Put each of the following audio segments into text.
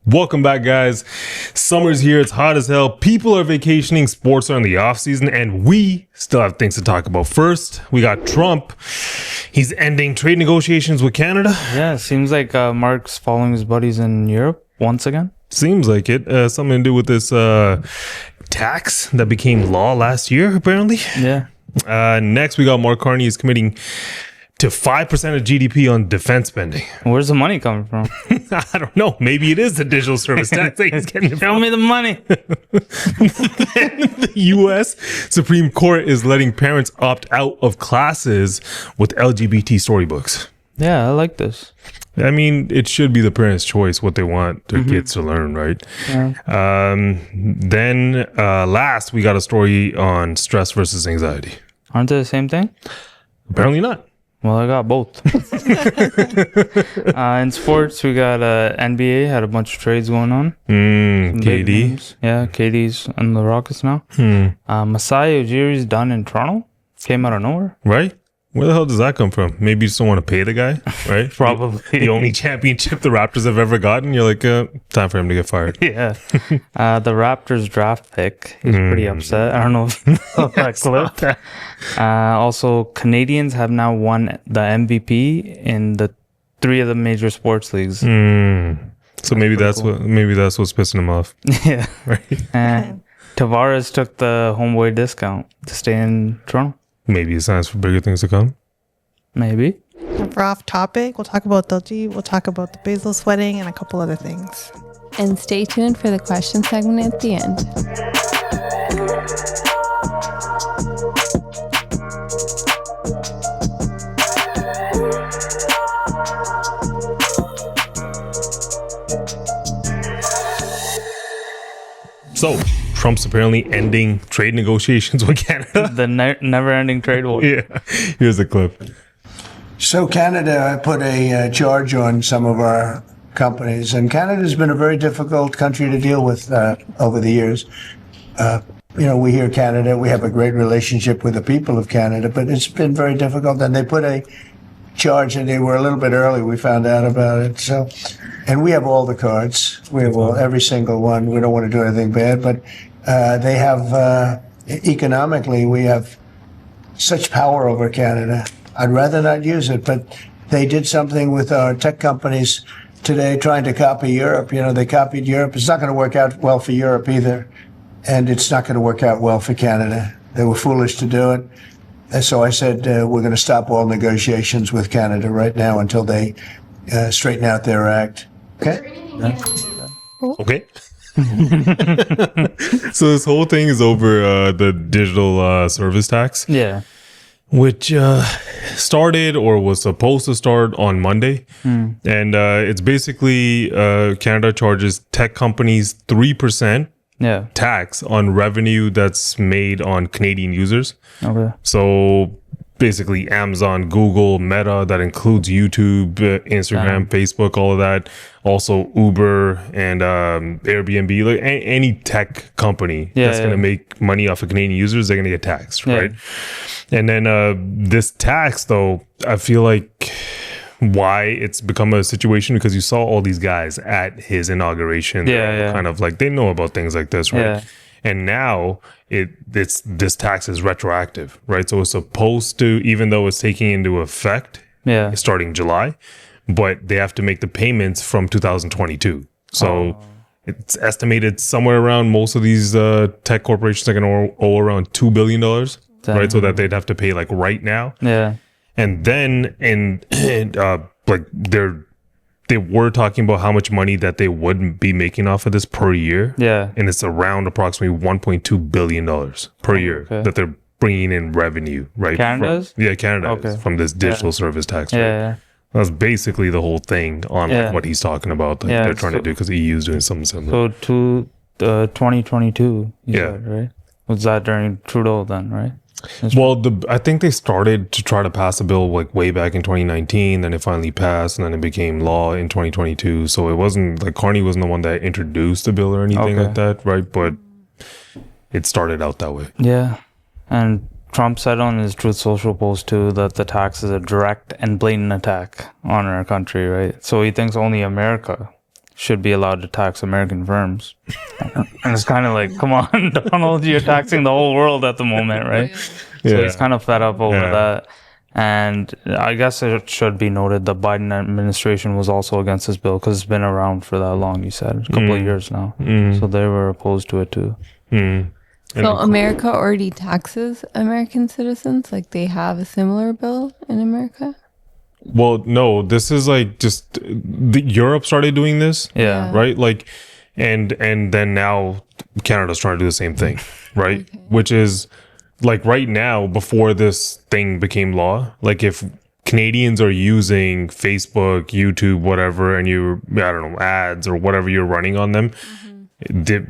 Welcome back, guys. Summer's here. It's hot as hell. People are vacationing. Sports are in the off season, and we still have things to talk about. First, we got Trump. He's ending trade negotiations with Canada. Yeah, it seems like Mark's following his buddies in Europe once again. Seems like it. Something to do with this tax that became law last year, apparently. Yeah. Next, we got Mark Carney is committing to 5% of GDP on defense spending. Where's the money coming from? I don't know. Maybe it is the digital service tax that he's getting. Show me the money. The U.S. Supreme Court is letting parents opt out of classes with LGBT storybooks. Yeah, I like this. I mean, it should be the parents' choice what they want their kids to learn, right? Yeah. Then last, we got a story on stress versus anxiety. Aren't they the same thing? Apparently not. Well, I got both. In sports, we got NBA, had a bunch of trades going on. KD. Yeah, KD's on the Rockets now. Masai Ujiri's done in Toronto. Came out of nowhere. Right? Where the hell does that come from? Maybe you just don't want to pay the guy, right? Probably. The only championship the Raptors have ever gotten. You're like, time for him to get fired. Yeah. The Raptors draft pick. He's pretty upset. I don't know if that clip. Also, Canadians have now won the MVP in the 3 of the major sports leagues. So maybe that's cool. What's pissing him off. Yeah. Right. And Tavares took the homeboy discount to stay in Toronto. Maybe it's signs for bigger things to come. Maybe. If we're off topic, we'll talk about Diljit, we'll talk about the Bezos wedding and a couple other things. And stay tuned for the question segment at the end. So, Trump's apparently ending trade negotiations with Canada. The never-ending trade war. Yeah. Here's the clip. So Canada put a charge on some of our companies, and Canada's been a very difficult country to deal with over the years. We hear Canada, we have a great relationship with the people of Canada, but it's been very difficult, and they put a charge, and they were a little bit early. We found out about it. So, and we have all the cards. We have every single one. We don't want to do anything bad, but they have economically, we have such power over Canada. I'd rather not use it, but they did something with our tech companies today, trying to copy Europe. They copied Europe. It's not going to work out well for Europe either, and it's not going to work out well for Canada. They were foolish to do it. And so I said, we're going to stop all negotiations with Canada right now until they straighten out their act. Okay? Okay. So this whole thing is over the digital service tax. Yeah. Which started or was supposed to start on Monday. And it's basically Canada charges tech companies 3% tax on revenue that's made on Canadian users. Okay. So basically Amazon, Google, Meta, that includes YouTube, Instagram, Facebook, all of that. Also Uber and Airbnb, like any tech company that's going to make money off of Canadian users, they're going to get taxed, right? And then this tax, though, I feel like why it's become a situation because you saw all these guys at his inauguration. Kind of like they know about things like this, right? Yeah. And now this tax is retroactive, right? So it's supposed to, even though it's taking into effect starting July, but they have to make the payments from 2022. So it's estimated somewhere around most of these tech corporations are going to owe around $2 billion. Right, so that they'd have to pay like right now. Yeah, and then like they were talking about how much money that they would be making off of this per year. Yeah, and it's around approximately $1.2 billion per year that they're bringing in revenue. Right, Canada's? Canada from this digital service tax. Right? Yeah. That's basically the whole thing on like, what he's talking about. Like, they're trying to do because the EU is doing something similar. So to 2022, said, right? Was that during Trudeau then, right? Well, I think they started to try to pass a bill like way back in 2019, then it finally passed, and then it became law in 2022. So it wasn't like Carney wasn't the one that introduced the bill or anything like that, right? But it started out that way. Yeah, and Trump said on his Truth Social post too that the tax is a direct and blatant attack on our country, right? So he thinks only America should be allowed to tax American firms. And it's kind of like, come on, Donald, you're taxing the whole world at the moment, right? So he's kind of fed up over that. And I guess it should be noted the Biden administration was also against this bill because it's been around for that long, you said, a couple of years now. So they were opposed to it too. So America already taxes American citizens? Like they have a similar bill in America? Well, no, this is like just Europe started doing this. Yeah. Right? Like, and then now Canada's trying to do the same thing, right? Okay. Which is like right now, before this thing became law, like if Canadians are using Facebook, YouTube, whatever, and I don't know, ads or whatever you're running on them, they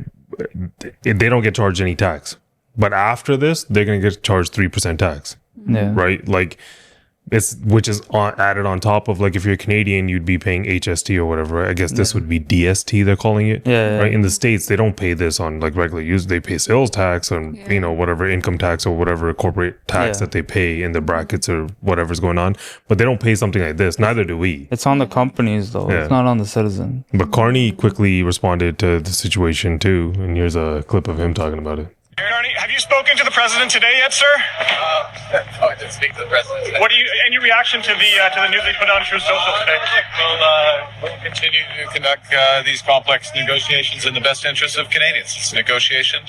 don't get charged any tax. But after this, they're going to get charged 3% tax. Yeah. Right? Like, which is added on top of, like, if you're Canadian, you'd be paying HST or whatever. I guess this would be DST, they're calling it. Right? In the States, they don't pay this on like regular use. They pay sales tax and, you know, whatever income tax or whatever corporate tax that they pay in the brackets or whatever's going on. But they don't pay something like this. Neither do we. It's on the companies though. It's not on the citizen. But Carney quickly responded to the situation too. And here's a clip of him talking about it. Carney, have you spoken to the president today yet, sir? I didn't speak to the president today. What do you? Any reaction to the news they put on Truth Social today? We'll continue to conduct these complex negotiations in the best interest of Canadians. It's a negotiation.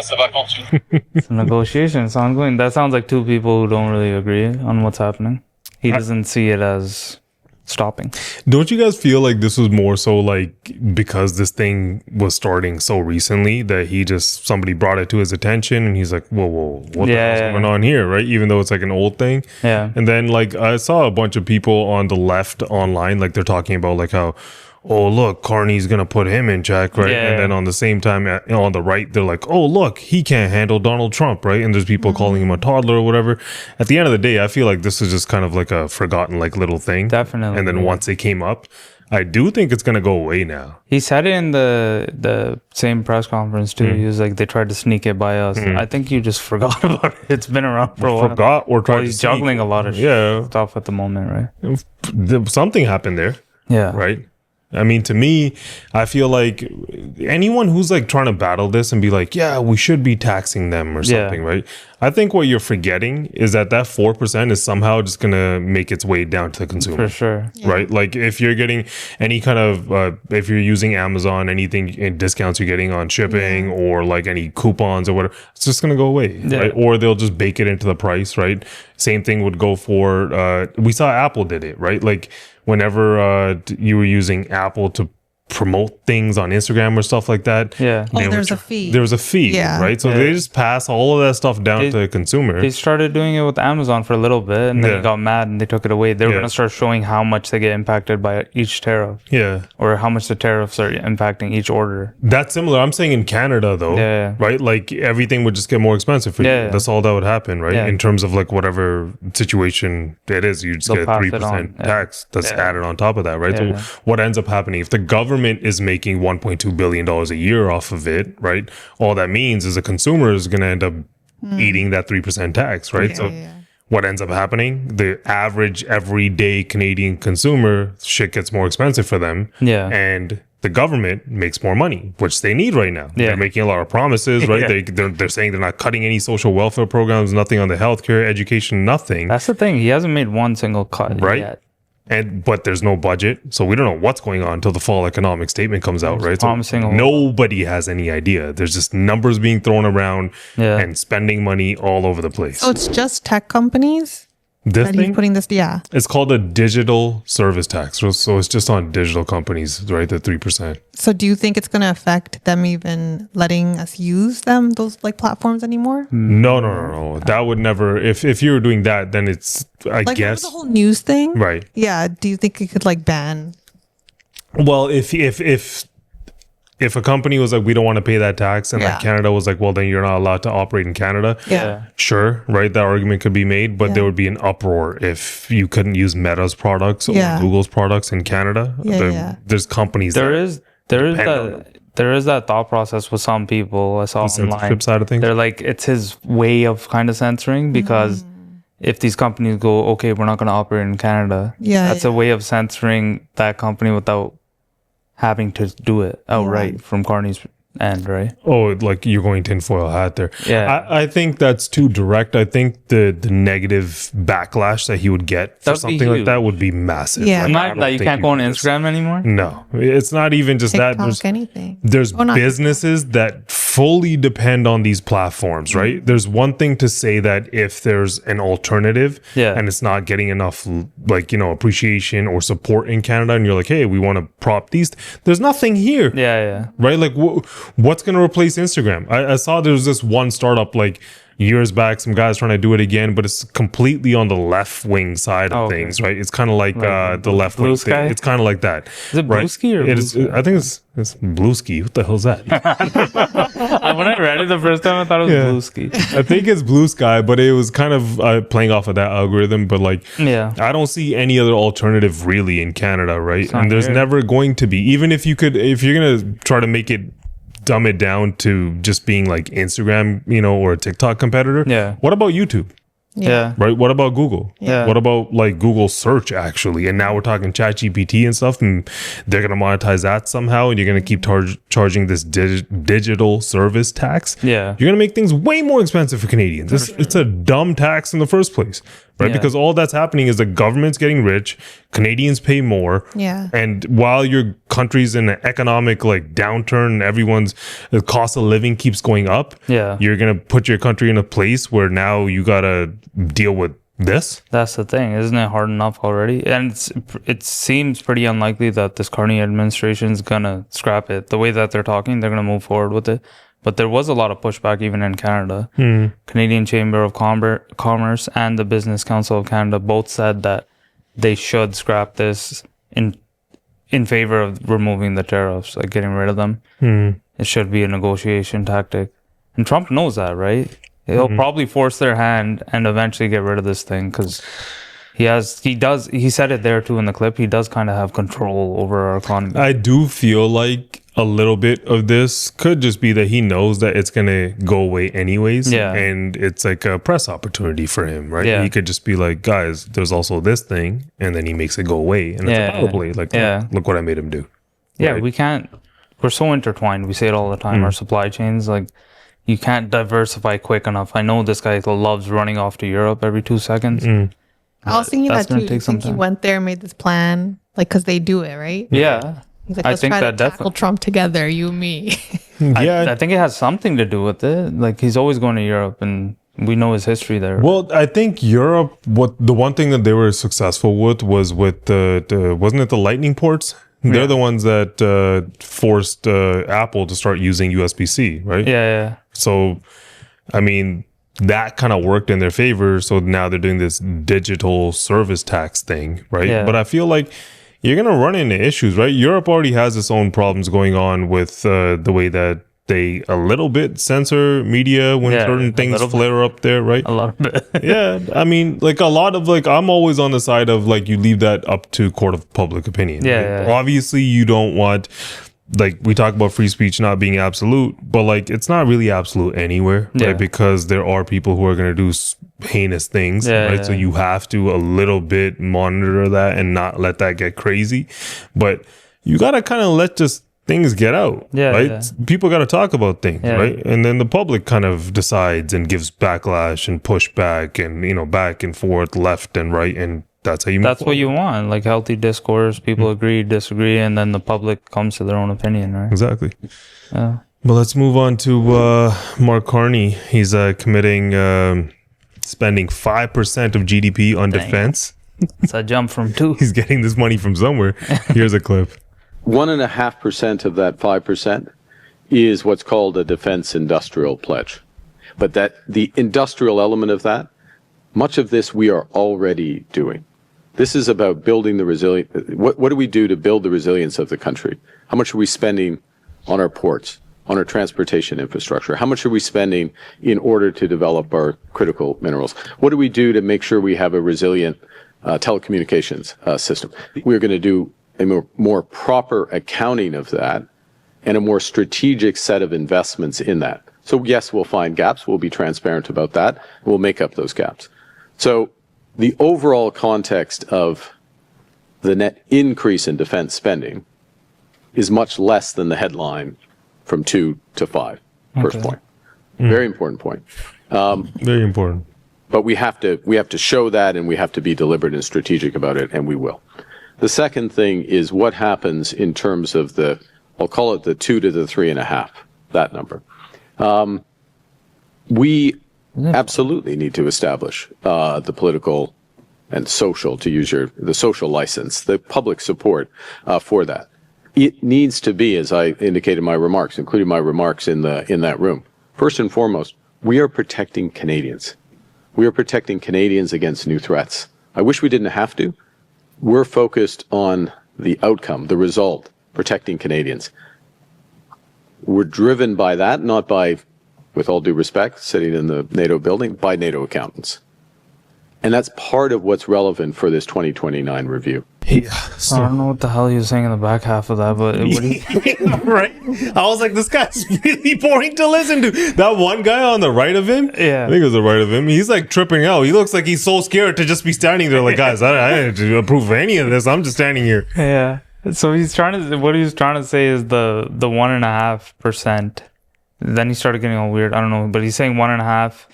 Ça va continuer. It's a negotiation. It's ongoing. That sounds like two people who don't really agree on what's happening. He doesn't see it as stopping. Don't you guys feel like this was more so like because this thing was starting so recently that somebody brought it to his attention and he's like, whoa, what the hell's going on here, right? Even though it's like an old thing. Yeah. And then like I saw a bunch of people on the left online, like they're talking about like how, oh, look, Carney's going to put him in check, right? And then on the same time, on the right, they're like, oh, look, he can't handle Donald Trump, right? And there's people calling him a toddler or whatever. At the end of the day, I feel like this is just kind of like a forgotten like little thing. Definitely. And then once it came up, I do think it's going to go away now. He said it in the same press conference too. He was like, they tried to sneak it by us. I think you just forgot about it. It's been around for a while. Forgot or tried to he's juggling a lot of stuff at the moment, right? Something happened there. Yeah. Right? I mean, to me, I feel like anyone who's like trying to battle this and be like, yeah, we should be taxing them or something, right? I think what you're forgetting is that 4% is somehow just going to make its way down to the consumer. For sure. Right? Like if you're getting any kind of, if you're using Amazon, anything in discounts you're getting on shipping or like any coupons or whatever, it's just going to go away. Right? Or they'll just bake it into the price, right? Same thing would go for, we saw Apple did it, right? Like whenever you were using Apple to promote things on Instagram or stuff like that. Yeah. There's a fee. There was a fee, right? So they just pass all of that stuff down to the consumer. They started doing it with Amazon for a little bit and then they got mad and they took it away. They were going to start showing how much they get impacted by each tariff. Yeah. Or how much the tariffs are impacting each order. That's similar. I'm saying in Canada though, right? Like everything would just get more expensive for you. That's all that would happen, right? In terms of like whatever situation it is, you just get a 3% tax that's added on top of that, right? So what ends up happening if the government is making $1.2 billion a year off of it, right? All that means is the consumer is going to end up eating that 3% tax, right? What ends up happening? The average everyday Canadian consumer, shit gets more expensive for them. Yeah. And the government makes more money, which they need right now. They're making a lot of promises, right? They're saying they're not cutting any social welfare programs, nothing on the healthcare, education, nothing. That's the thing. He hasn't made one single cut yet. But there's no budget, so we don't know what's going on until the fall economic statement comes out, right? Promising so nobody has any idea. There's just numbers being thrown around and spending money all over the place. So it's just tech companies this that thing? he's putting this, It's called a digital service tax. So it's just on digital companies, right? The 3%. So do you think it's going to affect them even letting us use those like platforms anymore? No. That would never. If you were doing that, then it's I like, guess the whole news thing, right? Yeah. Do you think it could like ban? Well, if a company was like, we don't want to pay that tax, and like Canada was like, well, then you're not allowed to operate in Canada. Sure, right? That argument could be made, but there would be an uproar if you couldn't use Meta's products or Google's products in Canada. There's companies. There is that thought process with some people I saw online. Censorship side of things. They're like, it's his way of kind of censoring because if these companies go, okay, we're not going to operate in Canada. That's a way of censoring that company without having to do it outright from Carney's end, right? Oh, like you're going tinfoil hat there. Yeah. I think that's too direct. I think the negative backlash that he would get for something like that would be massive. Yeah. Like, Not that you can't go on Instagram anymore? No, it's not even just TikTok, that. There's anything. There's Oh, not businesses that fully depend on these platforms, right? There's one thing to say that if there's an alternative and it's not getting enough, like, you know, appreciation or support in Canada, and you're like, hey, we want to prop these. There's nothing here. Yeah. Right? Like, what's going to replace Instagram? I saw there was this one startup like years back, some guys trying to do it again, but it's completely on the left wing side of things, right? It's kind of like the left wing thing. It's kind of like that. Is it Bluesky or it is? I think it's Bluesky. What the hell is that? When I read it the first time, I thought it was Bluesky. I think it's Blue Sky, but it was kind of playing off of that algorithm. But like, I don't see any other alternative really in Canada, right? And there's never going to be. Even if you're gonna try to make it, dumb it down to just being like Instagram, you know, or a TikTok competitor. Yeah. What about YouTube? Yeah. Right. What about Google? Yeah. What about like Google search actually? And now we're talking ChatGPT and stuff, and they're going to monetize that somehow. And you're going to keep charging this digital service tax. Yeah. You're going to make things way more expensive for Canadians. It's a dumb tax in the first place, right? Because all that's happening is the government's getting rich. Canadians pay more. Yeah. And while your country's in an economic like downturn, and the cost of living keeps going up. Yeah. You're going to put your country in a place where now you got to deal with this. That's the thing, isn't it hard enough already? And it seems pretty unlikely that this Carney administration is gonna scrap it. The way that they're talking, they're gonna move forward with it. But there was a lot of pushback even in Canada. Canadian Chamber of Commerce and the Business Council of Canada both said that they should scrap this in favor of removing the tariffs, like getting rid of them. It should be a negotiation tactic, and Trump knows that, right? He'll probably force their hand and eventually get rid of this thing because he said it there too in the clip. He does kind of have control over our economy. I do feel like a little bit of this could just be that he knows that it's going to go away anyways. Yeah. And it's like a press opportunity for him, right? Yeah. He could just be like, guys, there's also this thing. And then he makes it go away. And it's probably like, look what I made him do. Yeah, Right? we're so intertwined. We say it all the time. Our supply chains, like, you can't diversify quick enough. I know this guy loves running off to Europe every 2 seconds. I was thinking that too. Take some He time. went there, made this plan, like, because they do it, right? Yeah. He's like, I let's think try that to tackle Trump together, you and me. I think it has something to do with it. Like, he's always going to Europe, and we know his history there. Well, I think Europe, the one thing that they were successful with was with the wasn't it the lightning ports? They're the ones that forced Apple to start using USB-C, right? Yeah. So, I mean, that kind of worked in their favor. So now they're doing this digital service tax thing, right? Yeah. But I feel like you're going to run into issues, right? Europe already has its own problems going on with the way that they a little bit censor media when certain things flare up there, right? A lot of it. Yeah. I mean, like a lot of I'm always on the side of like you leave that up to court of public opinion. Yeah, right? Obviously, you don't want, like we talk about free speech not being absolute, but like it's not really absolute anywhere, right? Because there are people who are going to do heinous things, right? So you have to a little bit monitor that and not let that get crazy. But you got to kind of let just things get out, right? Yeah. People got to talk about things, right? And then the public kind of decides and gives backlash and pushback and, you know, back and forth, left and right. And that's how you move That's forward. what you want, like healthy discourse. People agree, disagree, and then the public comes to their own opinion, right? Exactly. Yeah. Well, let's move on to Mark Carney. He's committing spending 5% of GDP on defense. It's a jump from 2. He's getting this money from somewhere. Here's a clip. 1.5% of that 5% is what's called a defense industrial pledge. But that the industrial element of that, much of this we are already doing. This is about building the resilience. What do we do to build the resilience of the country? How much are we spending on our ports, on our transportation infrastructure? How much are we spending in order to develop our critical minerals? What do we do to make sure we have a resilient telecommunications system? We're going to do a more proper accounting of that and a more strategic set of investments in that. So yes, we'll find gaps. We'll be transparent about that. We'll make up those gaps. So the overall context of the net increase in defense spending is much less than the headline from 2 to 5. First point. Very important point. Very important. But we have to show that, and we have to be deliberate and strategic about it, and we will. The second thing is what happens in terms of I'll call it the 2 to the 3.5, that number. We absolutely need to establish the political and social, to use the social license, the public support for that. It needs to be, as I indicated in my remarks, including my remarks in that room. First and foremost, we are protecting Canadians. We are protecting Canadians against new threats. I wish we didn't have to. We're focused on the outcome, the result, protecting Canadians. We're driven by that, not by, with all due respect, sitting in the NATO building, by NATO accountants. And that's part of what's relevant for this 2029 review. Yeah, I don't know what the hell he was saying in the back half of that, but right? I was like, this guy's really boring to listen to. That one guy on the right of him, yeah, I think it was the right of him. He's like tripping out. He looks like he's so scared to just be standing there. Like, guys, I didn't approve of any of this. I'm just standing here. Yeah. So what he's trying to say is the 1.5%. Then he started getting all weird. I don't know, but he's saying 1.5%.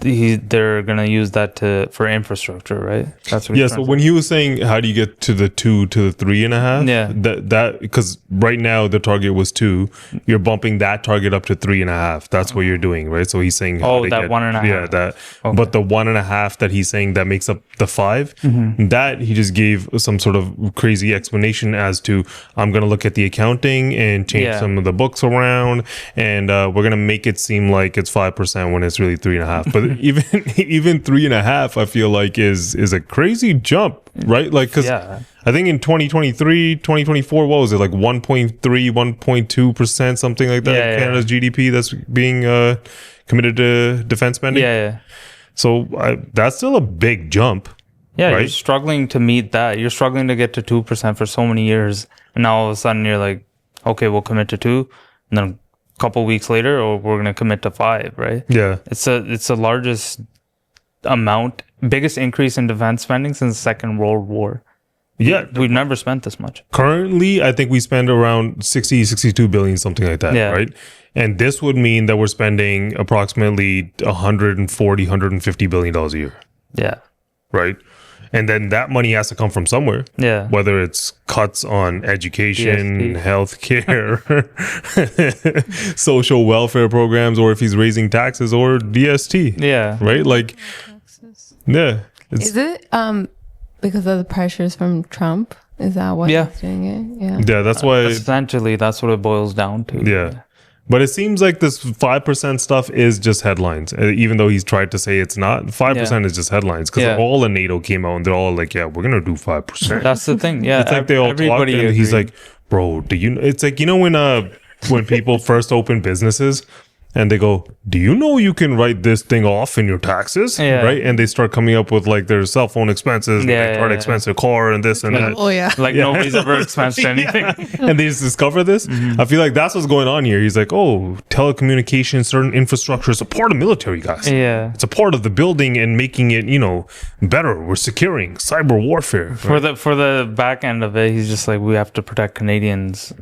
They're gonna use that for infrastructure, right? That's what. Yeah. So when he was saying, how do you get to the 2 to the 3.5? Yeah. That because right now the target was 2. You're bumping that target up to 3.5. That's what you're doing, right? So he's saying, that 1.5. Yeah, that. Okay. But the 1.5 that he's saying that makes up the 5. That he just gave some sort of crazy explanation as to, I'm gonna look at the accounting and change some of the books around, and we're gonna make it seem like it's 5% when it's really 3.5. But even 3.5, I feel like is a crazy jump, right? Like, because I think in 2023, 2024, what was it, like 1.3, 1.2%, something like that? Canada's GDP that's being committed to defense spending. Yeah. So that's still a big jump. Yeah, right? You're struggling to meet that. You're struggling to get to 2% for so many years, and now all of a sudden you're like, okay, we'll commit to 2, and then couple weeks later, or we're going to commit to 5, right? Yeah. It's the largest biggest increase in defense spending since the Second World War. Yeah. We've never spent this much. Currently, I think we spend around 62 billion, something like that, right? And this would mean that we're spending approximately 140, 150 billion dollars a year. Yeah. Right? And then that money has to come from somewhere. Yeah. Whether it's cuts on education, healthcare, social welfare programs, or if he's raising taxes, or DST. Yeah. Right? Like, yeah. Is it because of the pressures from Trump? Is that why he's doing it? Yeah. Yeah, that's why. Essentially, that's what it boils down to. Yeah. But it seems like this 5% stuff is just headlines, even though he's tried to say it's not. 5% is just headlines, because all of NATO came out and they're all like, yeah, we're going to do 5%. That's the thing. Yeah. It's like they all talked, and he's like, bro, do you... It's like, you know, when people first open businesses and they go, do you know you can write this thing off in your taxes? Yeah. Right? And they start coming up with like their cell phone expenses, card expense, their car, and this and that. Oh, yeah. Like nobody's ever expensed anything. And they just discover this. I feel like that's what's going on here. He's like, oh, telecommunications, certain infrastructure is a part of military, guys. Yeah. It's a part of the building and making it, better. We're securing cyber warfare. Right? For the back end of it, he's just like, we have to protect Canadians,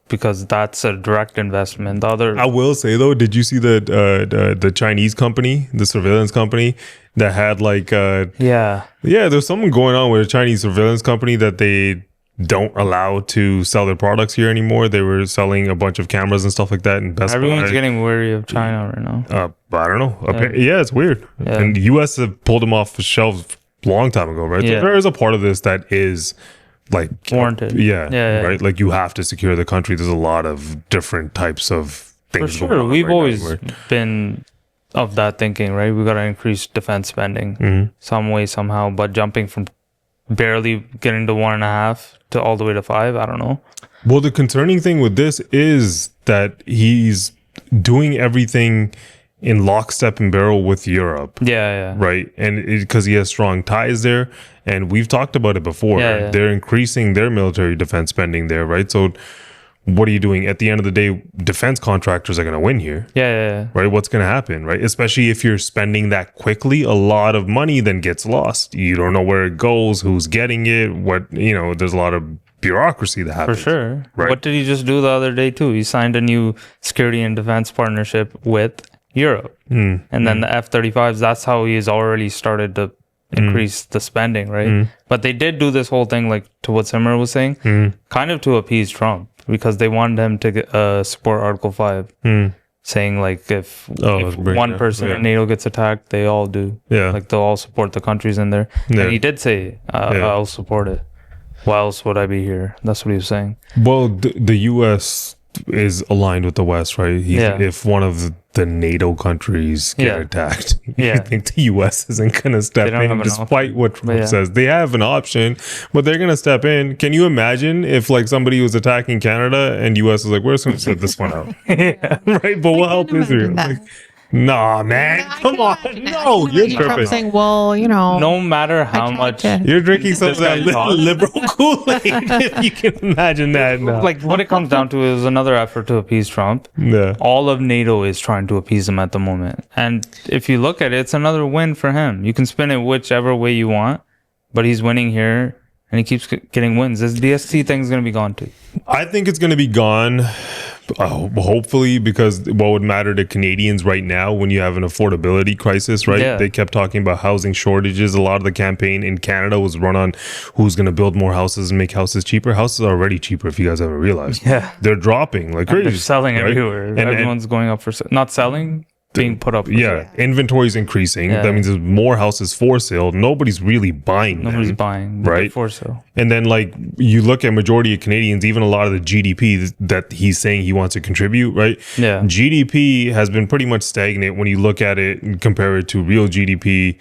because that's a direct investment. I will say though, did you see the Chinese company, the surveillance company that had like there's something going on with a Chinese surveillance company that they don't allow to sell their products here anymore. They were selling a bunch of cameras and stuff like that in Best Buy. Everyone's getting wary of China right now. I don't know. It's weird. Yeah. And the US have pulled them off the shelves a long time ago, right? So there is a part of this that is like warranted. Right? Like, you have to secure the country. There's a lot of different types of things. For sure. We've always been of that thinking, right? We got to increase defense spending some way, somehow, but jumping from barely getting to 1.5 to all the way to 5, I don't know. Well, the concerning thing with this is that he's doing everything in lockstep and barrel with Europe. Yeah. Right? And because he has strong ties there. And we've talked about it before. Yeah. They're increasing their military defense spending there, right? So what are you doing? At the end of the day, defense contractors are going to win here. Yeah. Right? What's going to happen, right? Especially if you're spending that quickly, a lot of money then gets lost. You don't know where it goes, who's getting it, there's a lot of bureaucracy that happens. For sure. Right. What did he just do the other day too? He signed a new security and defense partnership with Europe. And then the F-35s, that's how he's already started to increase the spending, right? But they did do this whole thing, like to what Simmer was saying, kind of to appease Trump, because they wanted him to support Article 5, saying like if one person in NATO gets attacked, they all do. Like they'll all support the countries in there. And he did say, I'll support it. Why else would I be here? That's what he was saying. Well, the U.S. is aligned with the West, right? If one of the NATO countries get attacked, you think the U.S. isn't going to step in, despite what Trump says. They have an option, but they're going to step in. Can you imagine if like somebody was attacking Canada and U.S. is like, we're just going to sit this one out? Right? But we'll help Israel. Nah, man. Come on. No, you're tripping. Saying, well, no matter how much you're drinking some of that liberal Kool-Aid, if you can imagine that. No. Like what it comes down to is another effort to appease Trump. All of NATO is trying to appease him at the moment. And if you look at it, it's another win for him. You can spin it whichever way you want, but he's winning here and he keeps getting wins. This DST thing is going to be gone too. I think it's going to be gone. Hopefully, because what would matter to Canadians right now when you have an affordability crisis, right? They kept talking about housing shortages. A lot of the campaign in Canada was run on who's going to build more houses and make houses cheaper. Houses are already cheaper, if you guys haven't realized. They're dropping like crazy. They're selling everywhere. And everyone's going up for not selling. Being put up. Inventory's increasing. That means there's more houses for sale. Nobody's really buying them. Nobody's buying, right? For sale. And then like you look at majority of Canadians, even a lot of the GDP that he's saying he wants to contribute, right? GDP has been pretty much stagnant when you look at it and compare it to real GDP.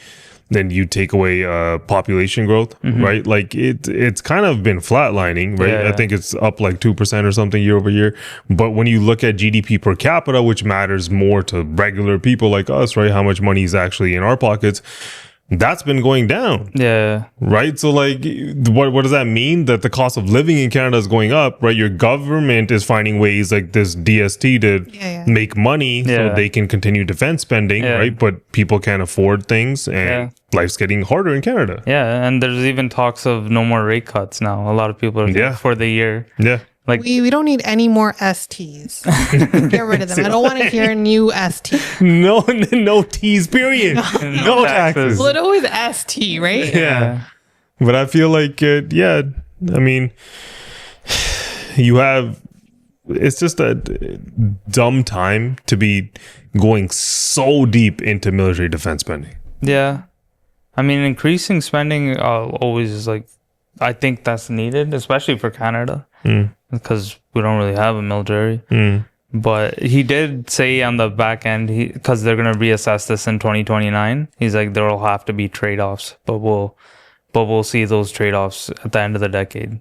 Then you take away population growth, right? Like it's kind of been flatlining, right? I think it's up like 2% or something year over year. But when you look at GDP per capita, which matters more to regular people like us, right? How much money is actually in our pockets, that's been going down. Right? So like, what does that mean? That the cost of living in Canada is going up, right? Your government is finding ways like this DST to make money so they can continue defense spending, right? But people can't afford things and life's getting harder in Canada. And there's even talks of no more rate cuts now. A lot of people are for the year. Like we don't need any more STs. Get rid of them. I don't want to hear new ST. No T's, period. No taxes. Well, it always ST, right? But I feel like, I mean, it's just a dumb time to be going so deep into military defense spending. I mean, increasing spending always is like, I think that's needed, especially for Canada. Because we don't really have a military. But he did say on the back end, because they're going to reassess this in 2029, he's like, there will have to be trade-offs, but we'll see those trade-offs at the end of the decade.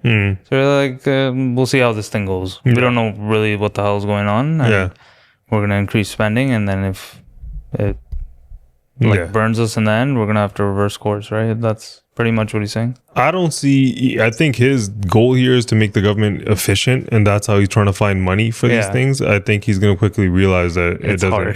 So like, we'll see how this thing goes. We don't know really what the hell is going on. We're going to increase spending, and then if it burns us in the end, we're going to have to reverse course, right? That's pretty much what he's saying. I think his goal here is to make the government efficient, and that's how he's trying to find money for these things. I think he's going to quickly realize that it doesn't. Hard.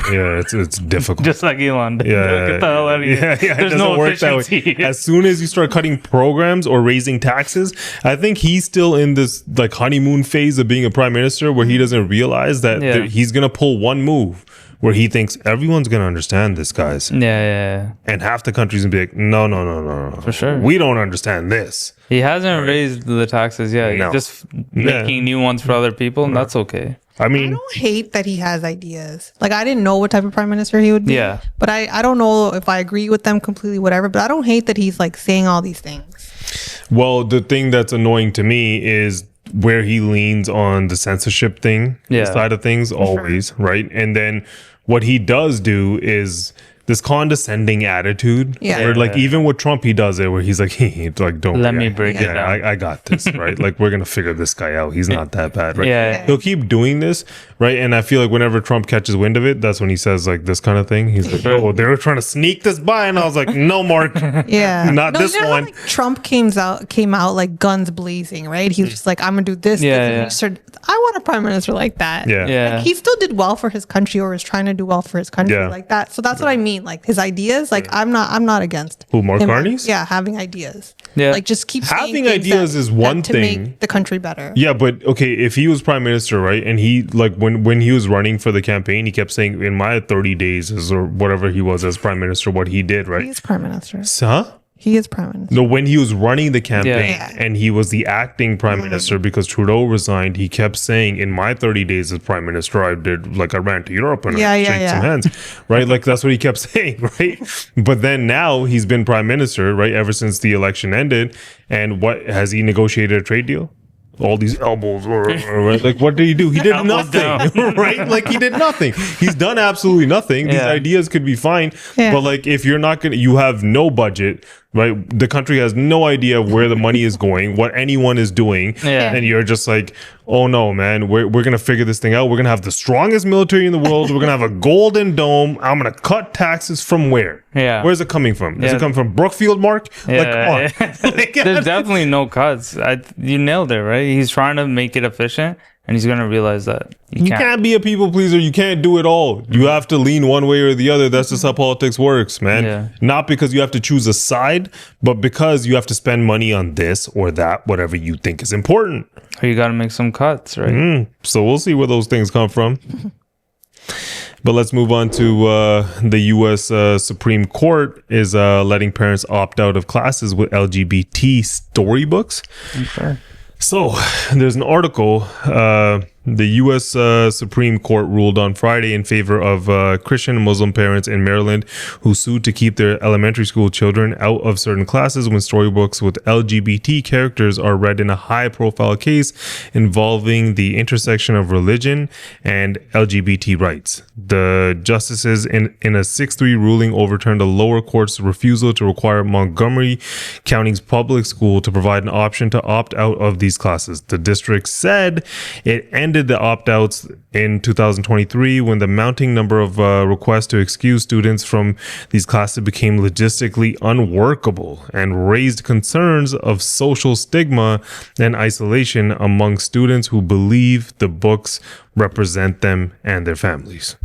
It's difficult. Just like Elon. Get the hell out of here. There's no work efficiency. That way. As soon as you start cutting programs or raising taxes, I think he's still in this like honeymoon phase of being a prime minister, where he doesn't realize that he's going to pull one move where he thinks everyone's going to understand this, guys. And half the country's going to be like, no. For sure. We don't understand this. He hasn't raised the taxes yet. He's just making new ones for other people, and that's okay. I don't hate that he has ideas. Like, I didn't know what type of prime minister he would be. But I don't know if I agree with them completely, whatever. But I don't hate that he's like saying all these things. Well, the thing that's annoying to me is where he leans on the censorship thing side of things always, right? And then what he does do is this condescending attitude. Where like even with Trump, he does it where he's like, don't let me break it down. I got this, right? Like, we're gonna figure this guy out. He's not that bad, right? He'll keep doing this, right? And I feel like whenever Trump catches wind of it, that's when he says like this kind of thing. He's like, oh, they were trying to sneak this by, and I was like, no, Mark, not this one. Like, Trump came out like guns blazing, right? He was just like, I'm gonna do this. I want a prime minister like that. Like, he still did well for his country, or is trying to do well for his country like that. So that's what I mean. mean. Like his ideas, like I'm not against who, Mark him, Carney's? Yeah, having ideas. Yeah, like just keep having ideas is one to thing make the country better. Yeah, but okay, if he was prime minister, right, and he like when he was running for the campaign, he kept saying in my 30 days or whatever he was as prime minister, what he did, right? He's prime minister. Huh? He is prime minister. No, when he was running the campaign Yeah. and he was the acting prime minister because Trudeau resigned, he kept saying, in my 30 days as prime minister, I ran to Europe and I shake some hands, right? Like that's what he kept saying, right? But then now he's been prime minister, right? Ever since the election ended. And what has he negotiated a trade deal? All these elbows, right? Like what did he do? He did nothing, right? Like he did nothing. He's done absolutely nothing. These ideas could be fine, but like if you're not gonna, you have no budget, right? The country has no idea where the money is going, what anyone is doing, and you're just like, oh no, man, we're gonna figure this thing out. We're gonna have the strongest military in the world. We're gonna have a golden dome. I'm gonna cut taxes from where? Yeah, where's it coming from? Is it coming from Brookfield, Mark? Yeah, like, come on. There's definitely no cuts. You nailed it, right? He's trying to make it efficient. And he's going to realize that you can't be a people pleaser. You can't do it all. You have to lean one way or the other. That's just how politics works, man. Yeah. Not because you have to choose a side, but because you have to spend money on this or that, whatever you think is important. Or you got to make some cuts, right? So we'll see where those things come from. But let's move on to the U.S. Supreme Court is letting parents opt out of classes with LGBT storybooks. Okay. So there's an article. The U.S. Supreme Court ruled on Friday in favor of Christian and Muslim parents in Maryland who sued to keep their elementary school children out of certain classes when storybooks with LGBT characters are read in a high-profile case involving the intersection of religion and LGBT rights. The justices in a 6-3 ruling overturned a lower court's refusal to require Montgomery County's public school to provide an option to opt out of these classes. The district said it ended the opt-outs in 2023 when the mounting number of requests to excuse students from these classes became logistically unworkable and raised concerns of social stigma and isolation among students who believe the books represent them and their families.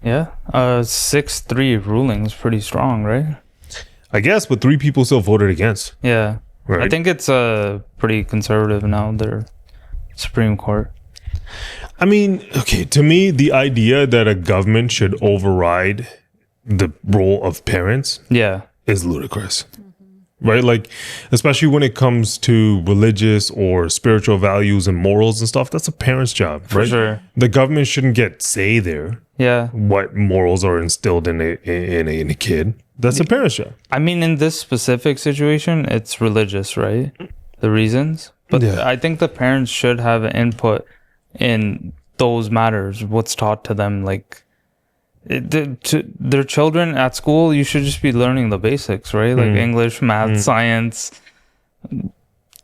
Yeah, 6-3 ruling is pretty strong, right? I guess, but 3 people still voted against. Yeah, right. I think it's pretty conservative now, their Supreme Court. I mean, okay, to me, the idea that a government should override the role of parents is ludicrous. Right? Like, especially when it comes to religious or spiritual values and morals and stuff, that's a parent's job, right? For sure. The government shouldn't get say there. Yeah. What morals are instilled in a kid. That's a parent's job. I mean, in this specific situation, it's religious, right? The reasons. But I think the parents should have an input in those matters, what's taught to them. Like, to their children at school, you should just be learning the basics, right? Like English, math, science.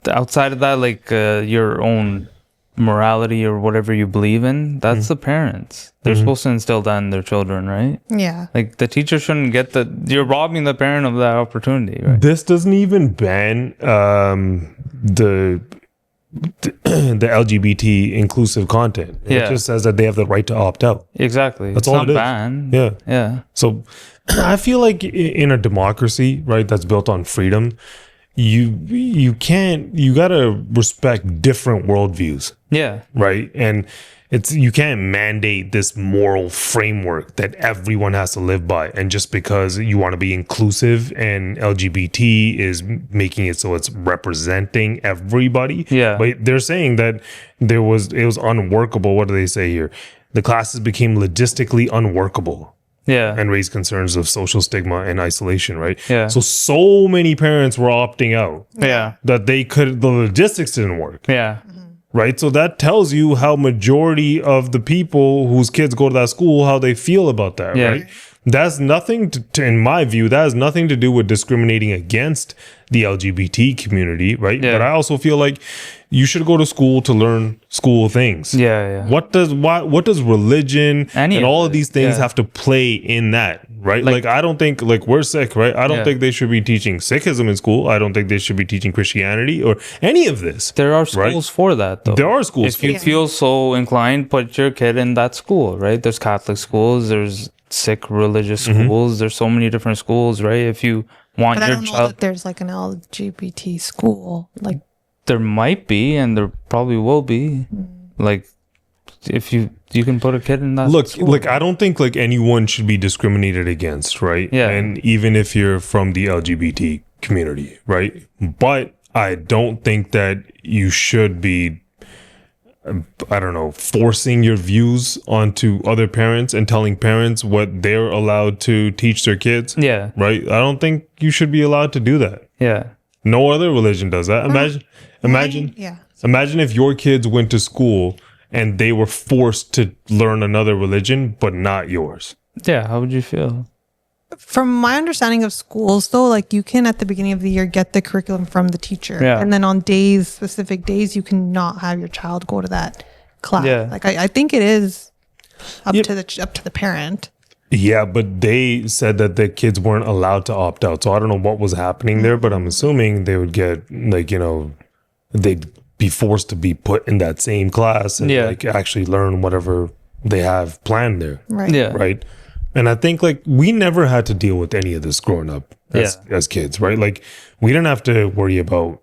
Outside of that, like your own morality or whatever you believe in, that's the parents. They're supposed to instill that in their children, right? Yeah. Like the teacher shouldn't get you're robbing the parent of that opportunity, right? This doesn't even ban the LGBT inclusive content. It just says that they have the right to opt out. Exactly. That's it's all not it is. banned. Yeah. So I feel like in a democracy, right, that's built on freedom, you gotta respect different worldviews. Yeah. Right. And you can't mandate this moral framework that everyone has to live by. And just because you want to be inclusive and LGBT is making it so it's representing everybody. Yeah. But they're saying that it was unworkable. What do they say here? The classes became logistically unworkable. Yeah. And raised concerns of social stigma and isolation, right? Yeah. So many parents were opting out. Yeah. That the logistics didn't work. Yeah. Right. So that tells you how majority of the people whose kids go to that school, how they feel about that. Yeah. Right. That's nothing to, in my view, that has nothing to do with discriminating against the LGBT community. Right. Yeah. But I also feel like you should go to school to learn school things. Yeah. What does religion and all of these things have to play in that? Right. Like I don't think, like, we're Sikh, right? I don't think they should be teaching Sikhism in school. I don't think they should be teaching Christianity or any of this. There are schools for that, though. There are schools. If you feel so inclined, put your kid in that school, right? There's Catholic schools, there's sick religious schools. There's so many different schools, right? If you want but your I don't know child, that there's like an LGBT school. Like there might be, and there probably will be. Like, if you can put a kid in that school. Look, I don't think like anyone should be discriminated against, right? Yeah. And even if you're from the LGBT community, right? But I don't think that you should be, I don't know, forcing your views onto other parents and telling parents what they're allowed to teach their kids. Yeah. Right? I don't think you should be allowed to do that. Yeah. No other religion does that. Imagine if your kids went to school and they were forced to learn another religion, but not yours. Yeah. How would you feel? from my understanding of schools, though, like you can at the beginning of the year get the curriculum from the teacher, and then on specific days, you cannot have your child go to that class. Yeah. Like I think it is up to the parent. Yeah, but they said that the kids weren't allowed to opt out. So I don't know what was happening there, but I'm assuming they would get they'd be forced to be put in that same class and actually learn whatever they have planned there. Right. Yeah. Right. And I think we never had to deal with any of this growing up as kids, right? Like we didn't have to worry about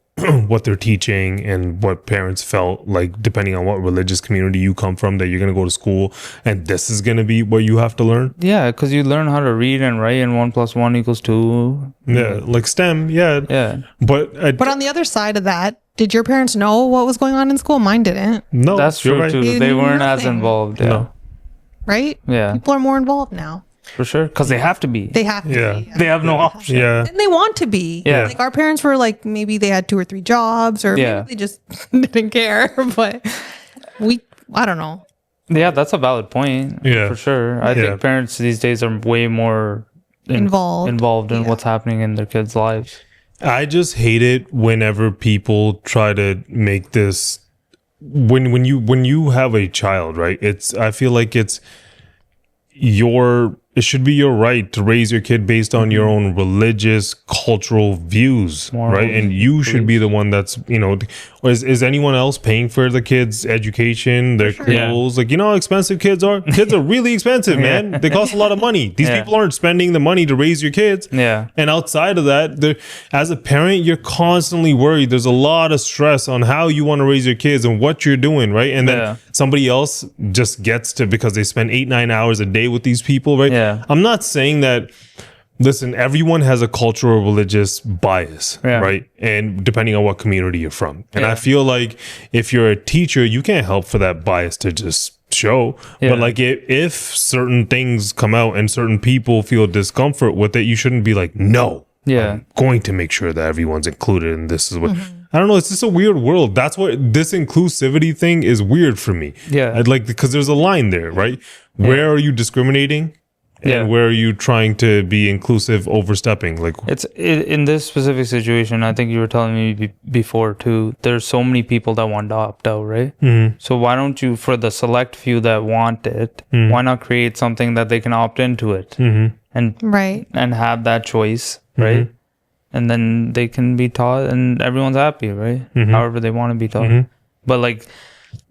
what they're teaching and what parents felt like, depending on what religious community you come from, that you're going to go to school and this is going to be what you have to learn. Yeah, because you learn how to read and write, and 1 + 1 = 2. Yeah, like STEM. Yeah. Yeah. But on the other side of that, did your parents know what was going on in school? Mine didn't. No, that's true too. They weren't as involved. Yeah. No. Right? Yeah. People are more involved now. For sure. Because they have to be. They have to be. Yeah. They have no option. Yeah. And they want to be. Yeah. Like our parents were like, maybe they had 2 or 3 jobs, or maybe they just didn't care. But I don't know. Yeah, that's a valid point. Yeah. For sure. I think parents these days are way more involved in what's happening in their kids' lives. I just hate it whenever people try to make this when you have a child, right? I feel like it should be your right to raise your kid based on your own religious, cultural views, right? And you should be the one that's, is anyone else paying for the kids' education, their clothes? Like, how expensive kids are? Kids are really expensive, man. They cost a lot of money. These people aren't spending the money to raise your kids. Yeah. And outside of that, as a parent, you're constantly worried. There's a lot of stress on how you want to raise your kids and what you're doing, right? And then somebody else just gets to, because they spend 8-9 hours a day with these people, right? Yeah. I'm not saying that, listen, everyone has a cultural religious bias, right? And depending on what community you're from. And I feel like if you're a teacher, you can't help for that bias to just show. But if certain things come out and certain people feel discomfort with it, you shouldn't be like, no, I'm going to make sure that everyone's included. And this is what... I don't know. It's just a weird world. That's what this inclusivity thing is weird for me. Yeah. Because there's a line there, right? Where are you discriminating? And where are you trying to be inclusive, overstepping? It's in this specific situation. I think you were telling me before too. There's so many people that want to opt out, right? Mm-hmm. So why don't you, for the select few that want it, why not create something that they can opt into it and have that choice, right? And then they can be taught, and everyone's happy, right? However they want to be taught. But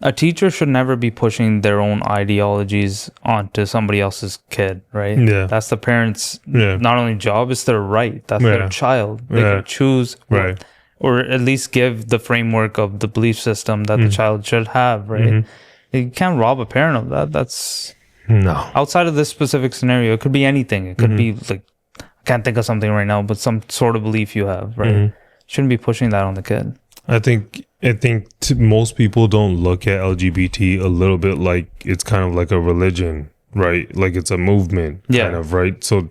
a teacher should never be pushing their own ideologies onto somebody else's kid, right? Yeah. That's the parents' not only job, it's their right. That's their child. They can choose, or at least give the framework of the belief system that the child should have, right? You can't rob a parent of that. That's outside of this specific scenario. It could be anything. It could be I can't think of something right now, but some sort of belief you have, right? Shouldn't be pushing that on the kid. I think most people don't look at LGBT a little bit like it's kind of like a religion, right? Like it's a movement, kind of, right? So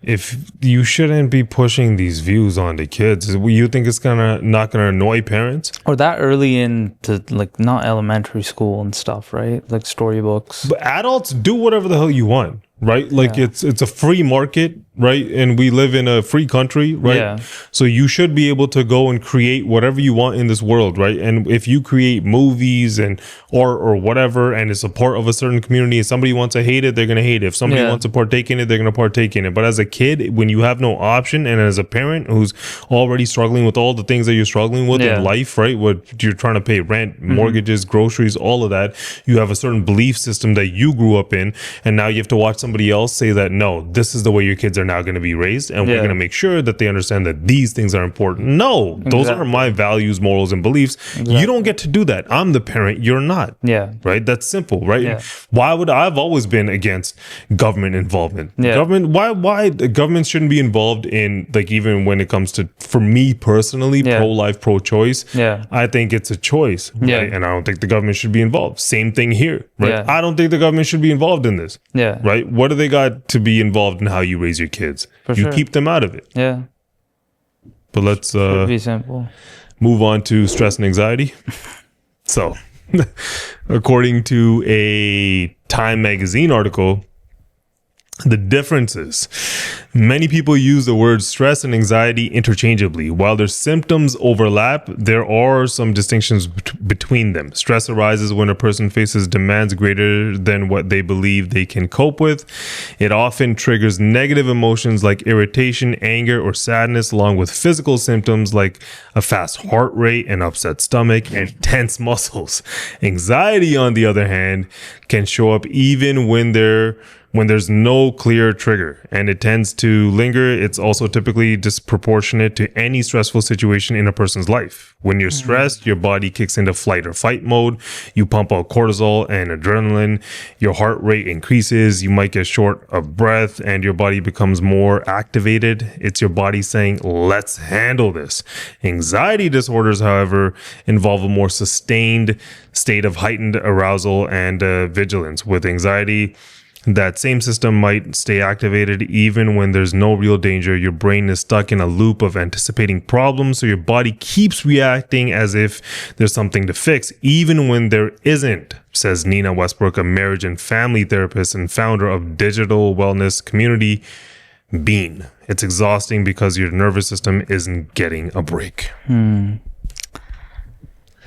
if you shouldn't be pushing these views onto kids, you think it's not gonna annoy parents? Or that early into not elementary school and stuff, right? Like storybooks. But adults do whatever the hell you want. Right? It's a free market, right? And we live in a free country, right? Yeah. So you should be able to go and create whatever you want in this world, right? And if you create movies or whatever, and it's a part of a certain community, and somebody wants to hate it, they're going to hate it. If somebody wants to partake in it, they're going to partake in it. But as a kid, when you have no option, and as a parent who's already struggling with all the things that you're struggling with in life, right? What you're trying to pay rent, mortgages, groceries, all of that. You have a certain belief system that you grew up in, and now you have to watch somebody else say that, no, this is the way your kids are now going to be raised, and we're going to make sure that they understand that these things are important. No, those are my values, morals, and beliefs. You don't get to do that. I'm the parent, you're not. Yeah. Right? That's simple, right? Yeah. I've always been against government involvement. Yeah. Why the government shouldn't be involved in, like, even when it comes to, for me personally, pro-life, pro-choice. Yeah. I think it's a choice. Right? Yeah. And I don't think the government should be involved. Same thing here. Right? Yeah. I don't think the government should be involved in this. Yeah. Right? What do they got to be involved in how you raise your kids? You keep them out of it. Yeah. But let's be simple. Move on to stress and anxiety. So, according to a Time magazine article, the differences. Many people use the words stress and anxiety interchangeably. While their symptoms overlap, there are some distinctions between them. Stress arises when a person faces demands greater than what they believe they can cope with. It often triggers negative emotions like irritation, anger, or sadness, along with physical symptoms like a fast heart rate, an upset stomach, and tense muscles. Anxiety, on the other hand, can show up even when there's no clear trigger, and it tends to linger. It's also typically disproportionate to any stressful situation in a person's life. When you're stressed, your body kicks into flight or fight mode. You pump out cortisol and adrenaline. Your heart rate increases. You might get short of breath, and your body becomes more activated. It's your body saying, let's handle this. Anxiety disorders, however, involve a more sustained state of heightened arousal and vigilance. With anxiety, that same system might stay activated even when there's no real danger. Your brain is stuck in a loop of anticipating problems, so your body keeps reacting as if there's something to fix, even when there isn't, says Nina Westbrook, a marriage and family therapist and founder of digital wellness community Bean. It's exhausting because your nervous system isn't getting a break.